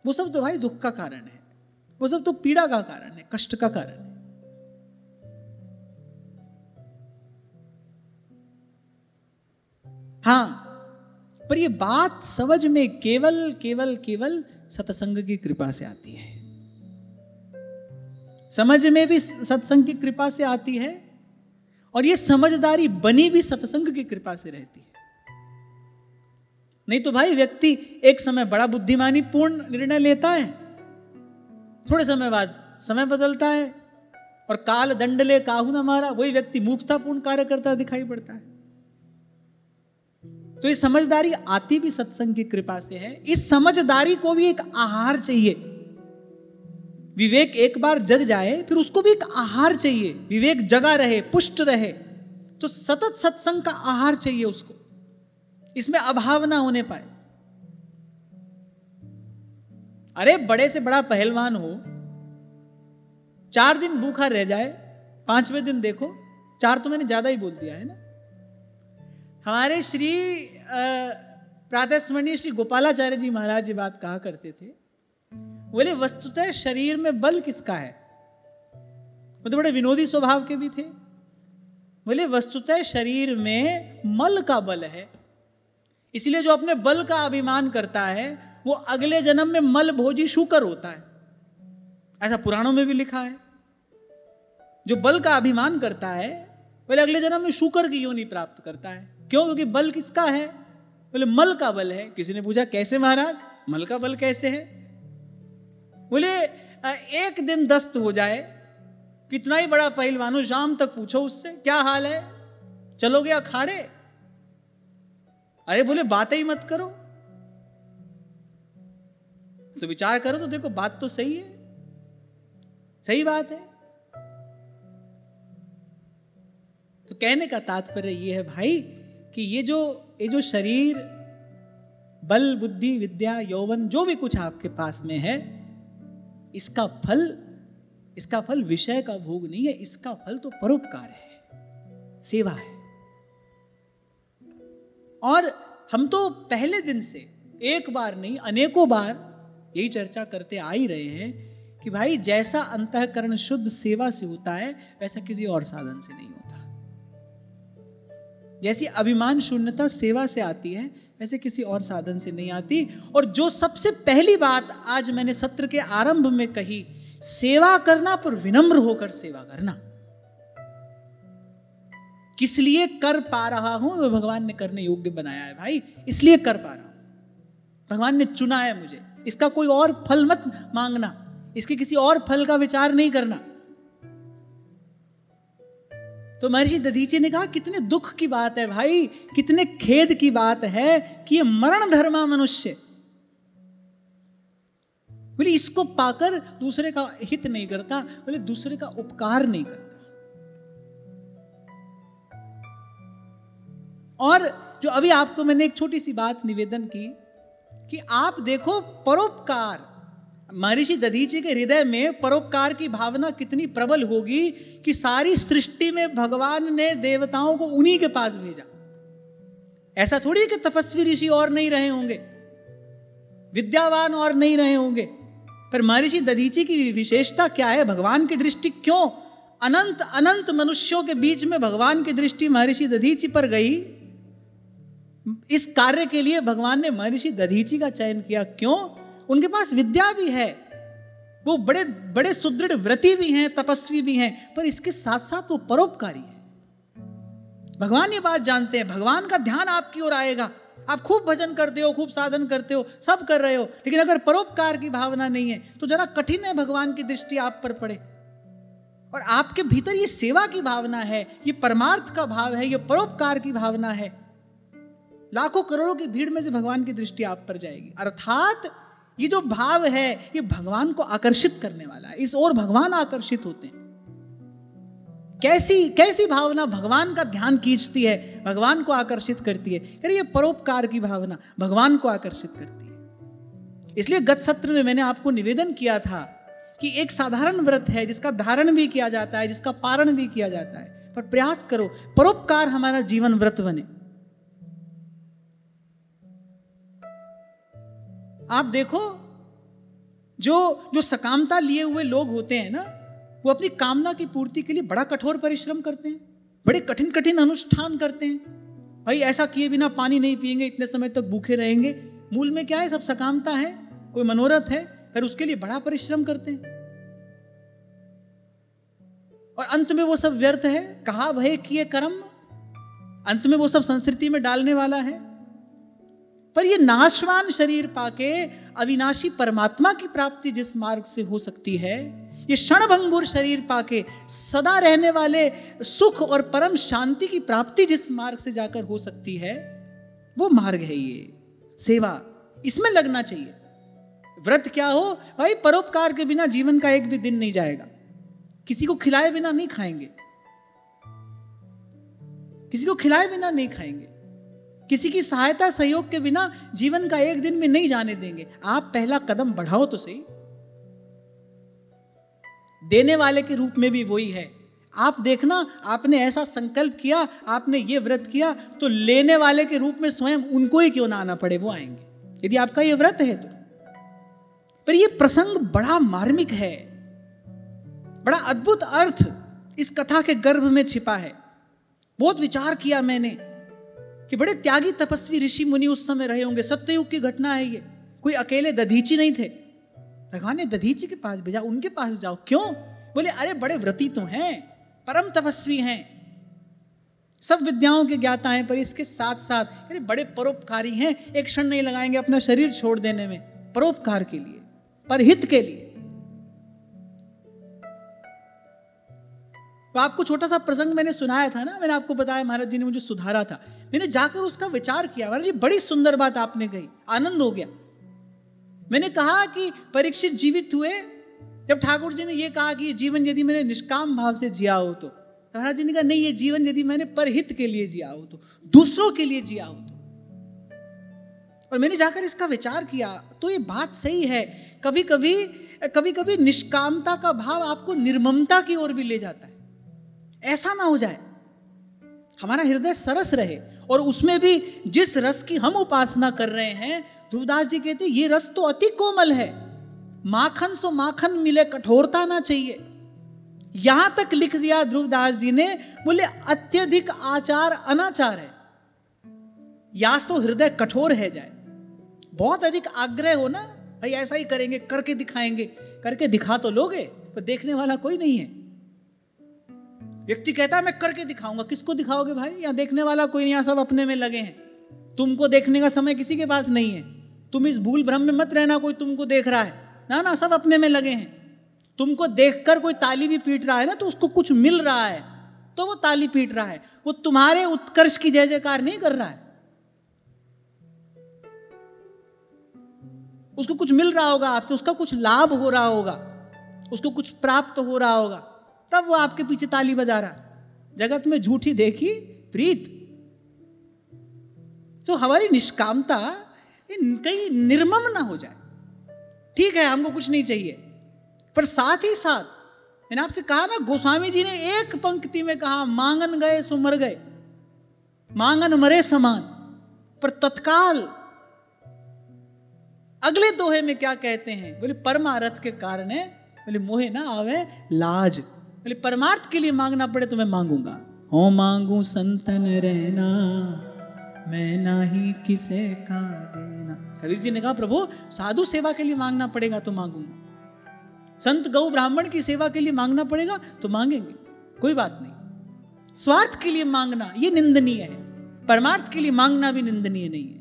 वो सब तो भाई दुख का कारण है, वो सब तो पीड़ा का कारण है, कष्ट का कारण है। हां, पर ये बात समझ में केवल सत्संग की कृपा से आती है। समझ में भी सत्संग की कृपा से आती है और ये समझदारी बनी भी सत्संग की कृपा से रहती है। नहीं तो भाई व्यक्ति एक समय बड़ा बुद्धिमानी पूर्ण निर्णय लेता है, थोड़े समय बाद समय बदलता है और काल दंड ले काहू न मारा, वही व्यक्ति मूर्खतापूर्ण कार्य करता दिखाई पड़ता है। तो ये समझदारी आती भी सत्संग की कृपा से है। इस समझदारी को भी एक आहार चाहिए। विवेक एक बार जग जाए फिर उसको भी एक आहार चाहिए, विवेक जगा रहे, पुष्ट रहे, तो सतत सत्संग का आहार चाहिए उसको, इसमें अभाव ना होने पाए। अरे बड़े से बड़ा पहलवान हो, 4 दिन भूखा रह जाए, 5वें दिन देखो, 4 तो मैंने ज्यादा ही बोल दिया है ना। हमारे श्री प्रातः स्मरणीय श्री गोपालाचार्य जी महाराज जी बात कहा करते थे, बोले वस्तुतः शरीर में बल किसका है। वो तो बड़े विनोदी स्वभाव के भी थे। बोले वस्तुतः शरीर में मल का बल है, इसलिए जो अपने बल का अभिमान करता है वो अगले जन्म में मल भोजी शूकर होता है। ऐसा पुराणों में भी लिखा है। जो बल का अभिमान करता है बोले अगले जन्म में शूकर की योनि प्राप्त करता है। क्यों? क्योंकि बल किसका है? बोले मल का बल है। किसी ने पूछा कैसे महाराज, मल का बल कैसे है? बोले एक दिन दस्त हो जाए, कितना ही बड़ा पहलवान हो, शाम तक पूछो उससे क्या हाल है, चलोगे अखाड़े? अरे बोले बातें ही मत करो। तो विचार करो तो देखो बात तो सही है, सही बात है। तो कहने का तात्पर्य ये है भाई कि ये जो शरीर, बल, बुद्धि, विद्या, यौवन, जो भी कुछ आपके पास में है, इसका फल विषय का भोग नहीं है, इसका फल तो परोपकार है, सेवा है। और हम तो पहले दिन से एक बार नहीं अनेकों बार यही चर्चा करते आ ही रहे हैं कि भाई जैसा अंतःकरण शुद्ध सेवा से होता है वैसा किसी और साधन से नहीं होता। जैसी अभिमान शून्यता सेवा से आती है वैसे किसी और साधन से नहीं आती। और जो सबसे पहली बात आज मैंने सत्र के आरंभ में कही, सेवा करना पर विनम्र होकर सेवा करना। किस लिए कर पा रहा हूं? वो भगवान ने करने योग्य बनाया है भाई, इसलिए कर पा रहा हूं। भगवान ने चुना है मुझे, इसका कोई और फल मत मांगना, इसके किसी और फल का विचार नहीं करना। तो महर्षि दधीचि ने कहा कितने दुख की बात है भाई, कितने खेद की बात है कि ये मरण धर्मा मनुष्य, बोले इसको पाकर दूसरे का हित नहीं करता, बोले दूसरे का उपकार नहीं करता। और जो अभी आपको मैंने एक छोटी सी बात निवेदन की कि आप देखो परोपकार, महर्षि दधीचि के हृदय में परोपकार की भावना कितनी प्रबल होगी कि सारी सृष्टि में भगवान ने देवताओं को उन्हीं के पास भेजा। ऐसा थोड़ी है कि तपस्वी ऋषि और नहीं रहे होंगे, विद्यावान और नहीं रहे होंगे, पर महर्षि दधीचि की विशेषता क्या है? भगवान की दृष्टि क्यों अनंत अनंत मनुष्यों के बीच में भगवान की दृष्टि महर्षि दधीचि पर गई? इस कार्य के लिए भगवान ने महर्षि दधीचि का चयन किया। क्यों? उनके पास विद्या भी है, वो बड़े बड़े सुदृढ़ व्रती भी हैं, तपस्वी भी हैं, पर इसके साथ साथ वो परोपकारी है। भगवान ये बात जानते हैं, भगवान का ध्यान आपकी ओर आएगा। आप खूब भजन करते हो, खूब साधन करते हो, सब कर रहे हो, लेकिन अगर परोपकार की भावना नहीं है तो जरा कठिन है भगवान की दृष्टि आप पर पड़े। और आपके भीतर ये सेवा की भावना है, ये परमार्थ का भाव है, ये परोपकार की भावना है, लाखों करोड़ों की भीड़ में से भगवान की दृष्टि आप पर जाएगी। अर्थात ये जो भाव है ये भगवान को आकर्षित करने वाला है, इस ओर भगवान आकर्षित होते हैं। कैसी कैसी भावना भगवान का ध्यान खींचती है, भगवान को आकर्षित करती है? अरे ये परोपकार की भावना भगवान को आकर्षित करती है। इसलिए गत सत्र में मैंने आपको निवेदन किया था कि एक साधारण व्रत है जिसका धारण भी किया जाता है, जिसका पारण भी किया जाता है, पर प्रयास करो परोपकार हमारा जीवन व्रत बने। आप देखो जो सकामता लिए हुए लोग होते हैं ना, वो अपनी कामना की पूर्ति के लिए बड़ा कठोर परिश्रम करते हैं, बड़े कठिन कठिन अनुष्ठान करते हैं। भाई ऐसा किए बिना पानी नहीं पिएंगे, इतने समय तक भूखे रहेंगे। मूल में क्या है? सब सकामता है, कोई मनोरथ है, पर उसके लिए बड़ा परिश्रम करते हैं और अंत में वो सब व्यर्थ है। कहा भय किए कर्म, अंत में वो सब संस्कृति में डालने वाला है। पर ये नाशवान शरीर पाके अविनाशी परमात्मा की प्राप्ति जिस मार्ग से हो सकती है, ये क्षणभंगुर शरीर पाके सदा रहने वाले सुख और परम शांति की प्राप्ति जिस मार्ग से जाकर हो सकती है, वो मार्ग है ये सेवा। इसमें लगना चाहिए। व्रत क्या हो भाई? परोपकार के बिना जीवन का एक भी दिन नहीं जाएगा। किसी को खिलाए बिना नहीं खाएंगे, किसी को खिलाए बिना नहीं खाएंगे, किसी की सहायता सहयोग के बिना जीवन का एक दिन में नहीं जाने देंगे। आप पहला कदम बढ़ाओ तो सही। देने वाले के रूप में भी वही है। आप देखना, आपने ऐसा संकल्प किया, आपने ये व्रत किया, तो लेने वाले के रूप में स्वयं उनको ही क्यों ना आना पड़े, वो आएंगे यदि आपका ये व्रत है तो। पर ये प्रसंग बड़ा मार्मिक है, बड़ा अद्भुत अर्थ इस कथा के गर्भ में छिपा है। बहुत विचार किया मैंने कि बड़े त्यागी तपस्वी ऋषि मुनि उस समय रहे होंगे। सत्ययुग की घटना है ये, कोई अकेले दधीचि नहीं थे। भगवान ने दधीचि के पास भेजा, उनके पास जाओ। क्यों? बोले अरे बड़े व्रती तो हैं, परम तपस्वी हैं, सब विद्याओं के ज्ञाता हैं, पर इसके साथ साथ अरे बड़े परोपकारी हैं, एक क्षण नहीं लगाएंगे अपना शरीर छोड़ देने में, परोपकार के लिए, परहित के लिए। तो आपको छोटा सा प्रसंग मैंने सुनाया था ना, मैंने आपको बताया महाराज जी ने मुझे सुधारा था। मैंने जाकर उसका विचार किया। महाराज जी बड़ी सुंदर बात आपने कही, आनंद हो गया। मैंने कहा कि परीक्षित जीवित हुए जब ठाकुर जी ने यह कहा कि जीवन यदि मैंने निष्काम भाव से जिया हो तो महाराज जी ने कहा नहीं, ये जीवन यदि मैंने परहित के लिए जिया हो तो, दूसरों के लिए जिया हो तो। और मैंने जाकर इसका विचार किया तो ये बात सही है। कभी कभी निष्कामता का भाव आपको निर्ममता की ओर भी ले जाता है। ऐसा ना हो जाए, हमारा हृदय सरस रहे और उसमें भी जिस रस की हम उपासना कर रहे हैं, ध्रुवदास जी कहते हैं ये रस तो अति कोमल है, माखन सो माखन मिले, कठोरता ना चाहिए। यहां तक लिख दिया ध्रुवदास जी ने, बोले अत्यधिक आचार अनाचार है, या तो हृदय कठोर है जाए, बहुत अधिक आग्रह हो ना, भाई ऐसा ही करेंगे, करके दिखाएंगे, करके दिखा तो लोगे पर देखने वाला कोई नहीं है। व्यक्ति कहता है मैं करके दिखाऊंगा, किसको दिखाओगे भाई? यहां देखने वाला कोई नहीं, यहां सब अपने में लगे हैं। तुमको देखने का समय किसी के पास नहीं है। तुम इस भूल भ्रम में मत रहना कोई तुमको देख रहा है, ना ना, सब अपने में लगे हैं। तुमको देखकर कोई ताली भी पीट रहा है ना, तो उसको कुछ मिल रहा है तो वो ताली पीट रहा है, वो तुम्हारे उत्कर्ष की जय जयकार नहीं कर रहा है। उसको कुछ मिल रहा होगा आपसे, उसका कुछ लाभ हो रहा होगा, उसको कुछ प्राप्त हो रहा होगा, तब वो आपके पीछे ताली बजा रहा है। जगत में झूठी देखी प्रीत। तो हमारी निष्कामता कहीं निर्मम ना हो जाए। ठीक है, हमको कुछ नहीं चाहिए, पर साथ ही साथ मैंने आपसे कहा ना, गोस्वामी जी ने एक पंक्ति में कहा, मांगन गए सो मर गए, मांगन मरे समान। पर तत्काल अगले दोहे में क्या कहते हैं? बोले परमार्थ के कारण है, बोले मोहे ना आवे लाज। बोले परमार्थ के लिए मांगना पड़े तो मैं मांगूंगा। हो मांगू संतन रहना, मैं नाही किसे का देना। कबीर जी ने कहा प्रभु साधु सेवा के लिए मांगना पड़ेगा तो मांगूंगा, संत गौ ब्राह्मण की सेवा के लिए मांगना पड़ेगा तो मांगेंगे, कोई बात नहीं। स्वार्थ के लिए मांगना ये निंदनीय है, परमार्थ के लिए मांगना भी निंदनीय नहीं है,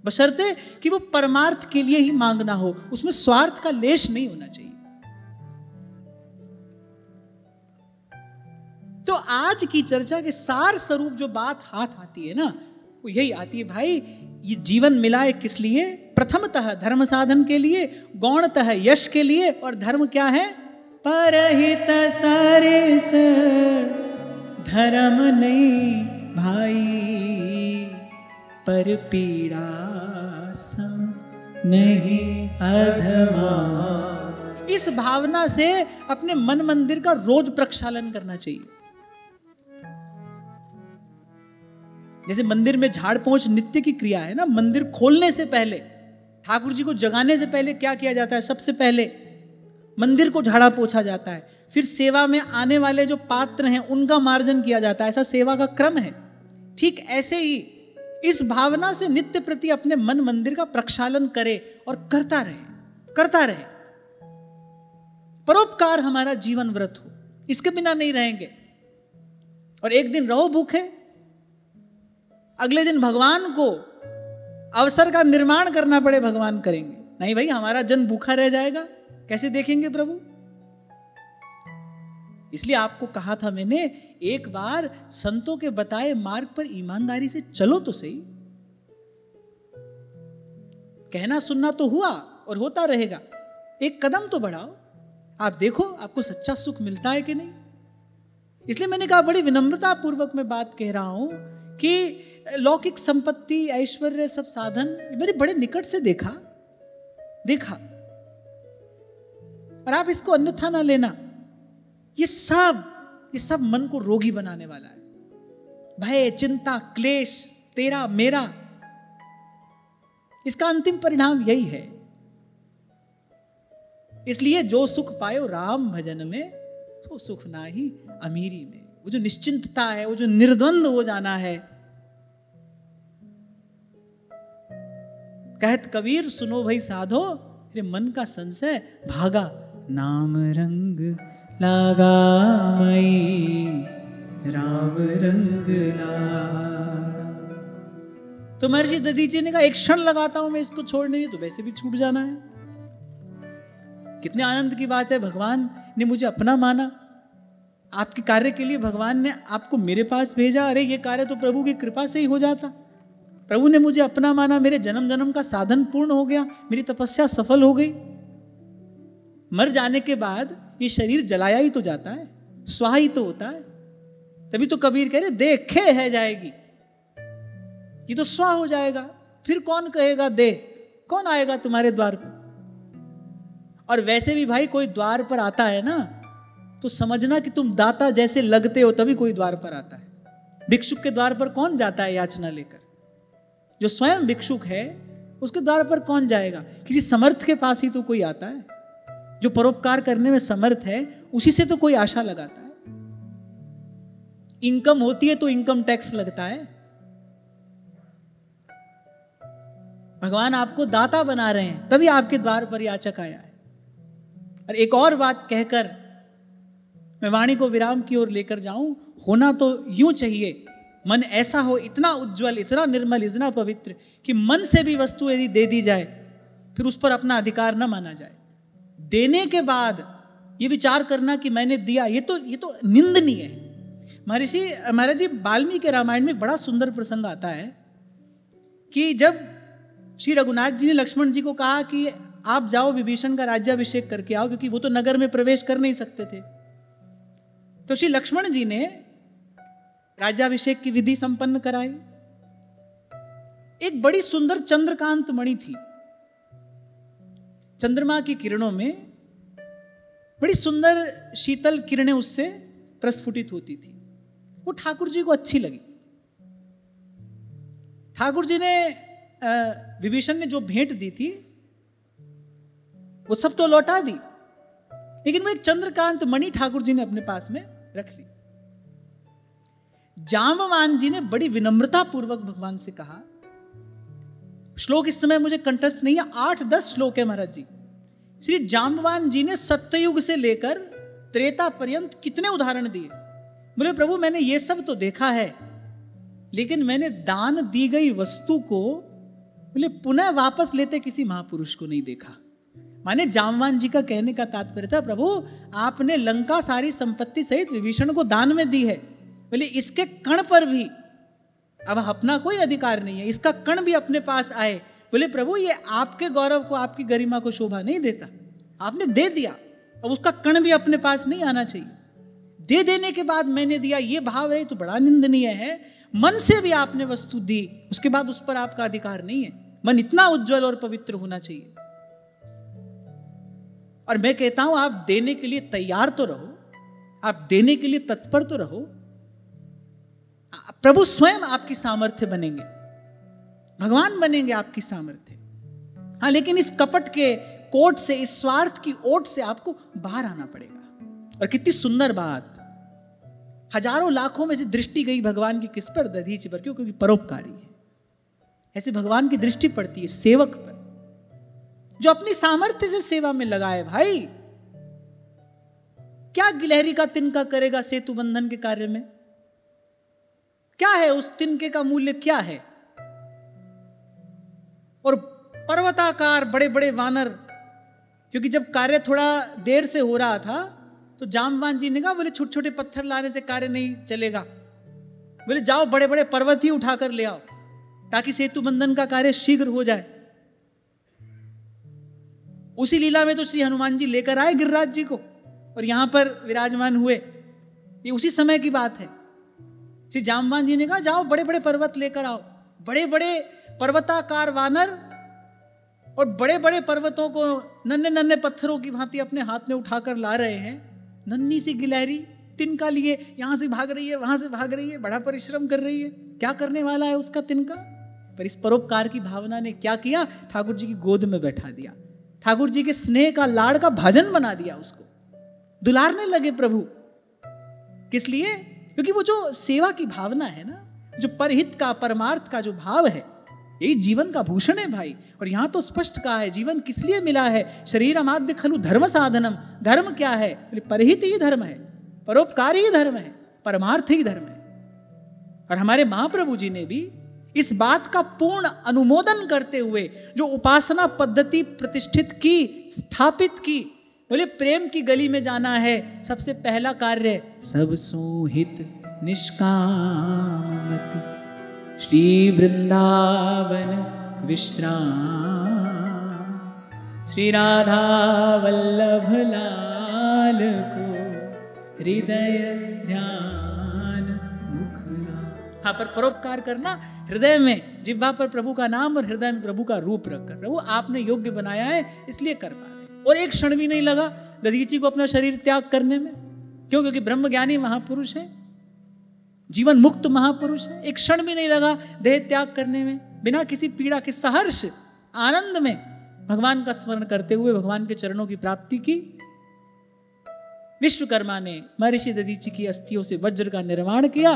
बशर्ते कि वो परमार्थ के लिए ही मांगना हो, उसमें स्वार्थ का लेश नहीं होना चाहिए। तो आज की चर्चा के सार स्वरूप जो बात हाथ आती है ना, वो यही आती है भाई, ये जीवन मिला है किस लिए? प्रथमतः धर्म साधन के लिए, गौणतः यश के लिए, और धर्म क्या है? परहित सरस धर्म नहीं भाई, पर पीड़ा सम नहीं अधमा। इस भावना से अपने मन मंदिर का रोज प्रक्षालन करना चाहिए। जैसे मंदिर में झाड़ पोंछ नित्य की क्रिया है ना, मंदिर खोलने से पहले, ठाकुर जी को जगाने से पहले क्या किया जाता है? सबसे पहले मंदिर को झाड़ा पोछा जाता है, फिर सेवा में आने वाले जो पात्र हैं उनका मार्जन किया जाता है, ऐसा सेवा का क्रम है। ठीक ऐसे ही इस भावना से नित्य प्रति अपने मन मंदिर का प्रक्षालन करे और करता रहे। परोपकार हमारा जीवन व्रत हो, इसके बिना नहीं रहेंगे। और एक दिन रहो भूखे, अगले दिन भगवान को अवसर का निर्माण करना पड़े, भगवान करेंगे। नहीं भाई, हमारा जन भूखा रह जाएगा, कैसे देखेंगे प्रभु? इसलिए आपको कहा था मैंने, एक बार संतों के बताए मार्ग पर ईमानदारी से चलो तो सही। कहना सुनना तो हुआ और होता रहेगा, एक कदम तो बढ़ाओ, आप देखो आपको सच्चा सुख मिलता है कि नहीं। इसलिए मैंने कहा बड़ी विनम्रता पूर्वक मैं बात कह रहा हूं कि लौकिक संपत्ति, ऐश्वर्य, सब साधन मैंने बड़े निकट से देखा, और आप इसको अन्यथा ना लेना। ये सब मन को रोगी बनाने वाला है। भय, चिंता, क्लेश, तेरा मेरा, इसका अंतिम परिणाम यही है। इसलिए जो सुख पायो राम भजन में, वो सुख ना ही अमीरी में। वो जो निश्चिंतता है, वो जो निर्द्वंद हो जाना है। कहत कबीर सुनो भाई साधो, तेरे मन का संशय भागा, नाम रंग लागा मई, राम रंग लागा। तो महर्षि दधीचि ने कहा एक क्षण लगाता हूं मैं इसको छोड़ने में, तो वैसे भी छूट जाना है। कितने आनंद की बात है, भगवान ने मुझे अपना माना, आपके कार्य के लिए भगवान ने आपको मेरे पास भेजा। अरे ये कार्य तो प्रभु की कृपा से ही हो जाता। प्रभु ने मुझे अपना माना, मेरे जन्म जन्म का साधन पूर्ण हो गया, मेरी तपस्या सफल हो गई। मर जाने के बाद ये शरीर जलाया ही तो जाता है, स्वाहा ही तो होता है। तभी तो कबीर कह रहे देखे है जाएगी, ये तो स्वाहा हो जाएगा, फिर कौन कहेगा दे, कौन आएगा तुम्हारे द्वार पर। और वैसे भी भाई कोई द्वार पर आता है ना, तो समझना कि तुम दाता जैसे लगते हो, तभी कोई द्वार पर आता है। भिक्षुक के द्वार पर कौन जाता है याचना लेकर? जो स्वयं भिक्षुक है उसके द्वार पर कौन जाएगा? किसी समर्थ के पास ही तो कोई आता है। जो परोपकार करने में समर्थ है उसी से तो कोई आशा लगाता है। इनकम होती है तो इनकम टैक्स लगता है। भगवान आपको दाता बना रहे हैं, तभी आपके द्वार पर याचक आया है। और एक और बात कहकर मैं वाणी को विराम की ओर लेकर जाऊं, होना तो यूं चाहिए, मन ऐसा हो, इतना उज्जवल, इतना निर्मल, इतना पवित्र कि मन से भी वस्तु यदि दे दी जाए फिर उस पर अपना अधिकार न माना जाए। देने के बाद ये विचार करना कि मैंने दिया, ये तो निंदनीय है। महाराज जी वाल्मीकि के रामायण में बड़ा सुंदर प्रसंग आता है कि जब श्री रघुनाथ जी ने लक्ष्मण जी को कहा कि आप जाओ विभीषण का राज्याभिषेक करके आओ, क्योंकि वो तो नगर में प्रवेश कर नहीं सकते थे। तो श्री लक्ष्मण जी ने राज्याभिषेक की विधि संपन्न कराई। एक बड़ी सुंदर चंद्रकांत मणि थी, चंद्रमा की किरणों में बड़ी सुंदर शीतल किरणें उससे प्रस्फुटित होती थी। वो ठाकुर जी को अच्छी लगी। ठाकुर जी ने विभीषण ने जो भेंट दी थी वो सब तो लौटा दी, लेकिन वो एक चंद्रकांत मणि ठाकुर जी ने अपने पास में रख ली। जाम्बवान जी ने बड़ी विनम्रता पूर्वक भगवान से कहा, श्लोक इस समय मुझे कंठस्थ नहीं है, 8-10 श्लोक है महाराज जी। श्री जाम्बवान जी ने सत्ययुग से लेकर त्रेता पर्यंत कितने उदाहरण दिए। बोले प्रभु मैंने ये सब तो देखा है, लेकिन मैंने दान दी गई वस्तु को बोले पुनः वापस लेते किसी महापुरुष को नहीं देखा। माने जाम्बवान जी का कहने का तात्पर्य था, प्रभु आपने लंका सारी संपत्ति सहित विभीषण को दान में दी है, बोले इसके कण पर भी अब अपना कोई अधिकार नहीं है, इसका कण भी अपने पास आए। बोले प्रभु ये आपके गौरव को, आपकी गरिमा को शोभा नहीं देता, आपने दे दिया, अब उसका कण भी अपने पास नहीं आना चाहिए। दे देने के बाद मैंने दिया, ये भाव है तो बड़ा निंदनीय है। मन से भी आपने वस्तु दी, उसके बाद उस पर आपका अधिकार नहीं है। मन इतना उज्जवल और पवित्र होना चाहिए। और मैं कहता हूं आप देने के लिए तैयार तो रहो, आप देने के लिए तत्पर तो रहो। प्रभु स्वयं आपकी सामर्थ्य बनेंगे, भगवान बनेंगे आपकी सामर्थ्य। हाँ, लेकिन इस कपट के कोट से, इस स्वार्थ की ओट से आपको बाहर आना पड़ेगा। और कितनी सुंदर बात, हजारों लाखों में से दृष्टि गई भगवान की किस पर? दधीच पर। क्यों? क्योंकि परोपकारी है। ऐसे भगवान की दृष्टि पड़ती है सेवक पर, जो अपनी सामर्थ्य से सेवा में लगाए। भाई क्या गिलहरी का तिनका करेगा सेतु बंधन के कार्य में? क्या है उस तिनके का मूल्य, क्या है? और पर्वताकार बड़े बड़े वानर, क्योंकि जब कार्य थोड़ा देर से हो रहा था तो जाम्बवान जी ने कहा, बोले छोटे छोटे पत्थर लाने से कार्य नहीं चलेगा, बोले जाओ बड़े बड़े पर्वत ही उठाकर ले आओ ताकि सेतु बंधन का कार्य शीघ्र हो जाए। उसी लीला में तो श्री हनुमान जी लेकर आए गिरिराज जी को और यहां पर विराजमान हुए, ये उसी समय की बात है। श्री जाम्बवान जी ने कहा जाओ बड़े बड़े पर्वत लेकर आओ। बड़े बड़े पर्वताकार वानर और बड़े बड़े पर्वतों को नन्हे नन्हे पत्थरों की भांति अपने हाथ में उठाकर ला रहे हैं। नन्ही सी गिलहरी तिनका लिए यहां से भाग रही है, वहां से भाग रही है, बड़ा परिश्रम कर रही है। क्या करने वाला है उसका तिनका? पर इस परोपकार की भावना ने क्या किया? ठाकुर जी की गोद में बैठा दिया, ठाकुर जी के स्नेह का, लाड़ का भाजन बना दिया उसको। दुलारने लगे प्रभु। किस लिए? क्योंकि वो जो सेवा की भावना है ना, जो परहित का, परमार्थ का जो भाव है, यही जीवन का भूषण है भाई। और यहां तो स्पष्ट कहा है जीवन किस लिए मिला है। शरीरमाद्य खलु धर्म साधनम। धर्म क्या है? परहित ही धर्म है, परोपकार ही धर्म है, परमार्थ ही धर्म है। और हमारे महाप्रभु जी ने भी इस बात का पूर्ण अनुमोदन करते हुए जो उपासना पद्धति प्रतिष्ठित की, स्थापित की, बोले प्रेम की गली में जाना है, सबसे पहला कार्य सब सोहित निष्कामति श्री वृंदावन विश्राम श्री राधा वल्लभ लाल को हृदय ध्यान मुखना। हाँ, पर परोपकार करना हृदय में, जिह्वा पर प्रभु का नाम और हृदय में प्रभु का रूप रखकर। प्रभु आपने योग्य बनाया है इसलिए कर पा रहे। और एक क्षण भी नहीं लगा दधीची को अपना शरीर त्याग करने में। क्यों? क्योंकि ब्रह्मज्ञानी महापुरुष है, जीवन मुक्त महापुरुष है। एक क्षण भी नहीं लगा देह त्याग करने में, बिना किसी पीड़ा के सहर्ष आनंद में भगवान का स्मरण करते हुए भगवान के चरणों की प्राप्ति की। विश्वकर्मा ने महर्षि दधीची की अस्थियों से वज्र का निर्माण किया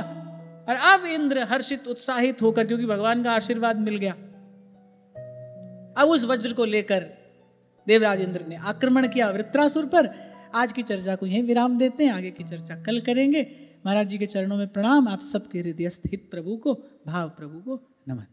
और अब इंद्र हर्षित उत्साहित होकर, क्योंकि भगवान का आशीर्वाद मिल गया, अब उस वज्र को लेकर देवराज इंद्र ने आक्रमण किया वृत्रासुर पर। आज की चर्चा को यहीं विराम देते हैं, आगे की चर्चा कल करेंगे। महाराज जी के चरणों में प्रणाम। आप सबके हृदय स्थित प्रभु को, भाव प्रभु को नमन।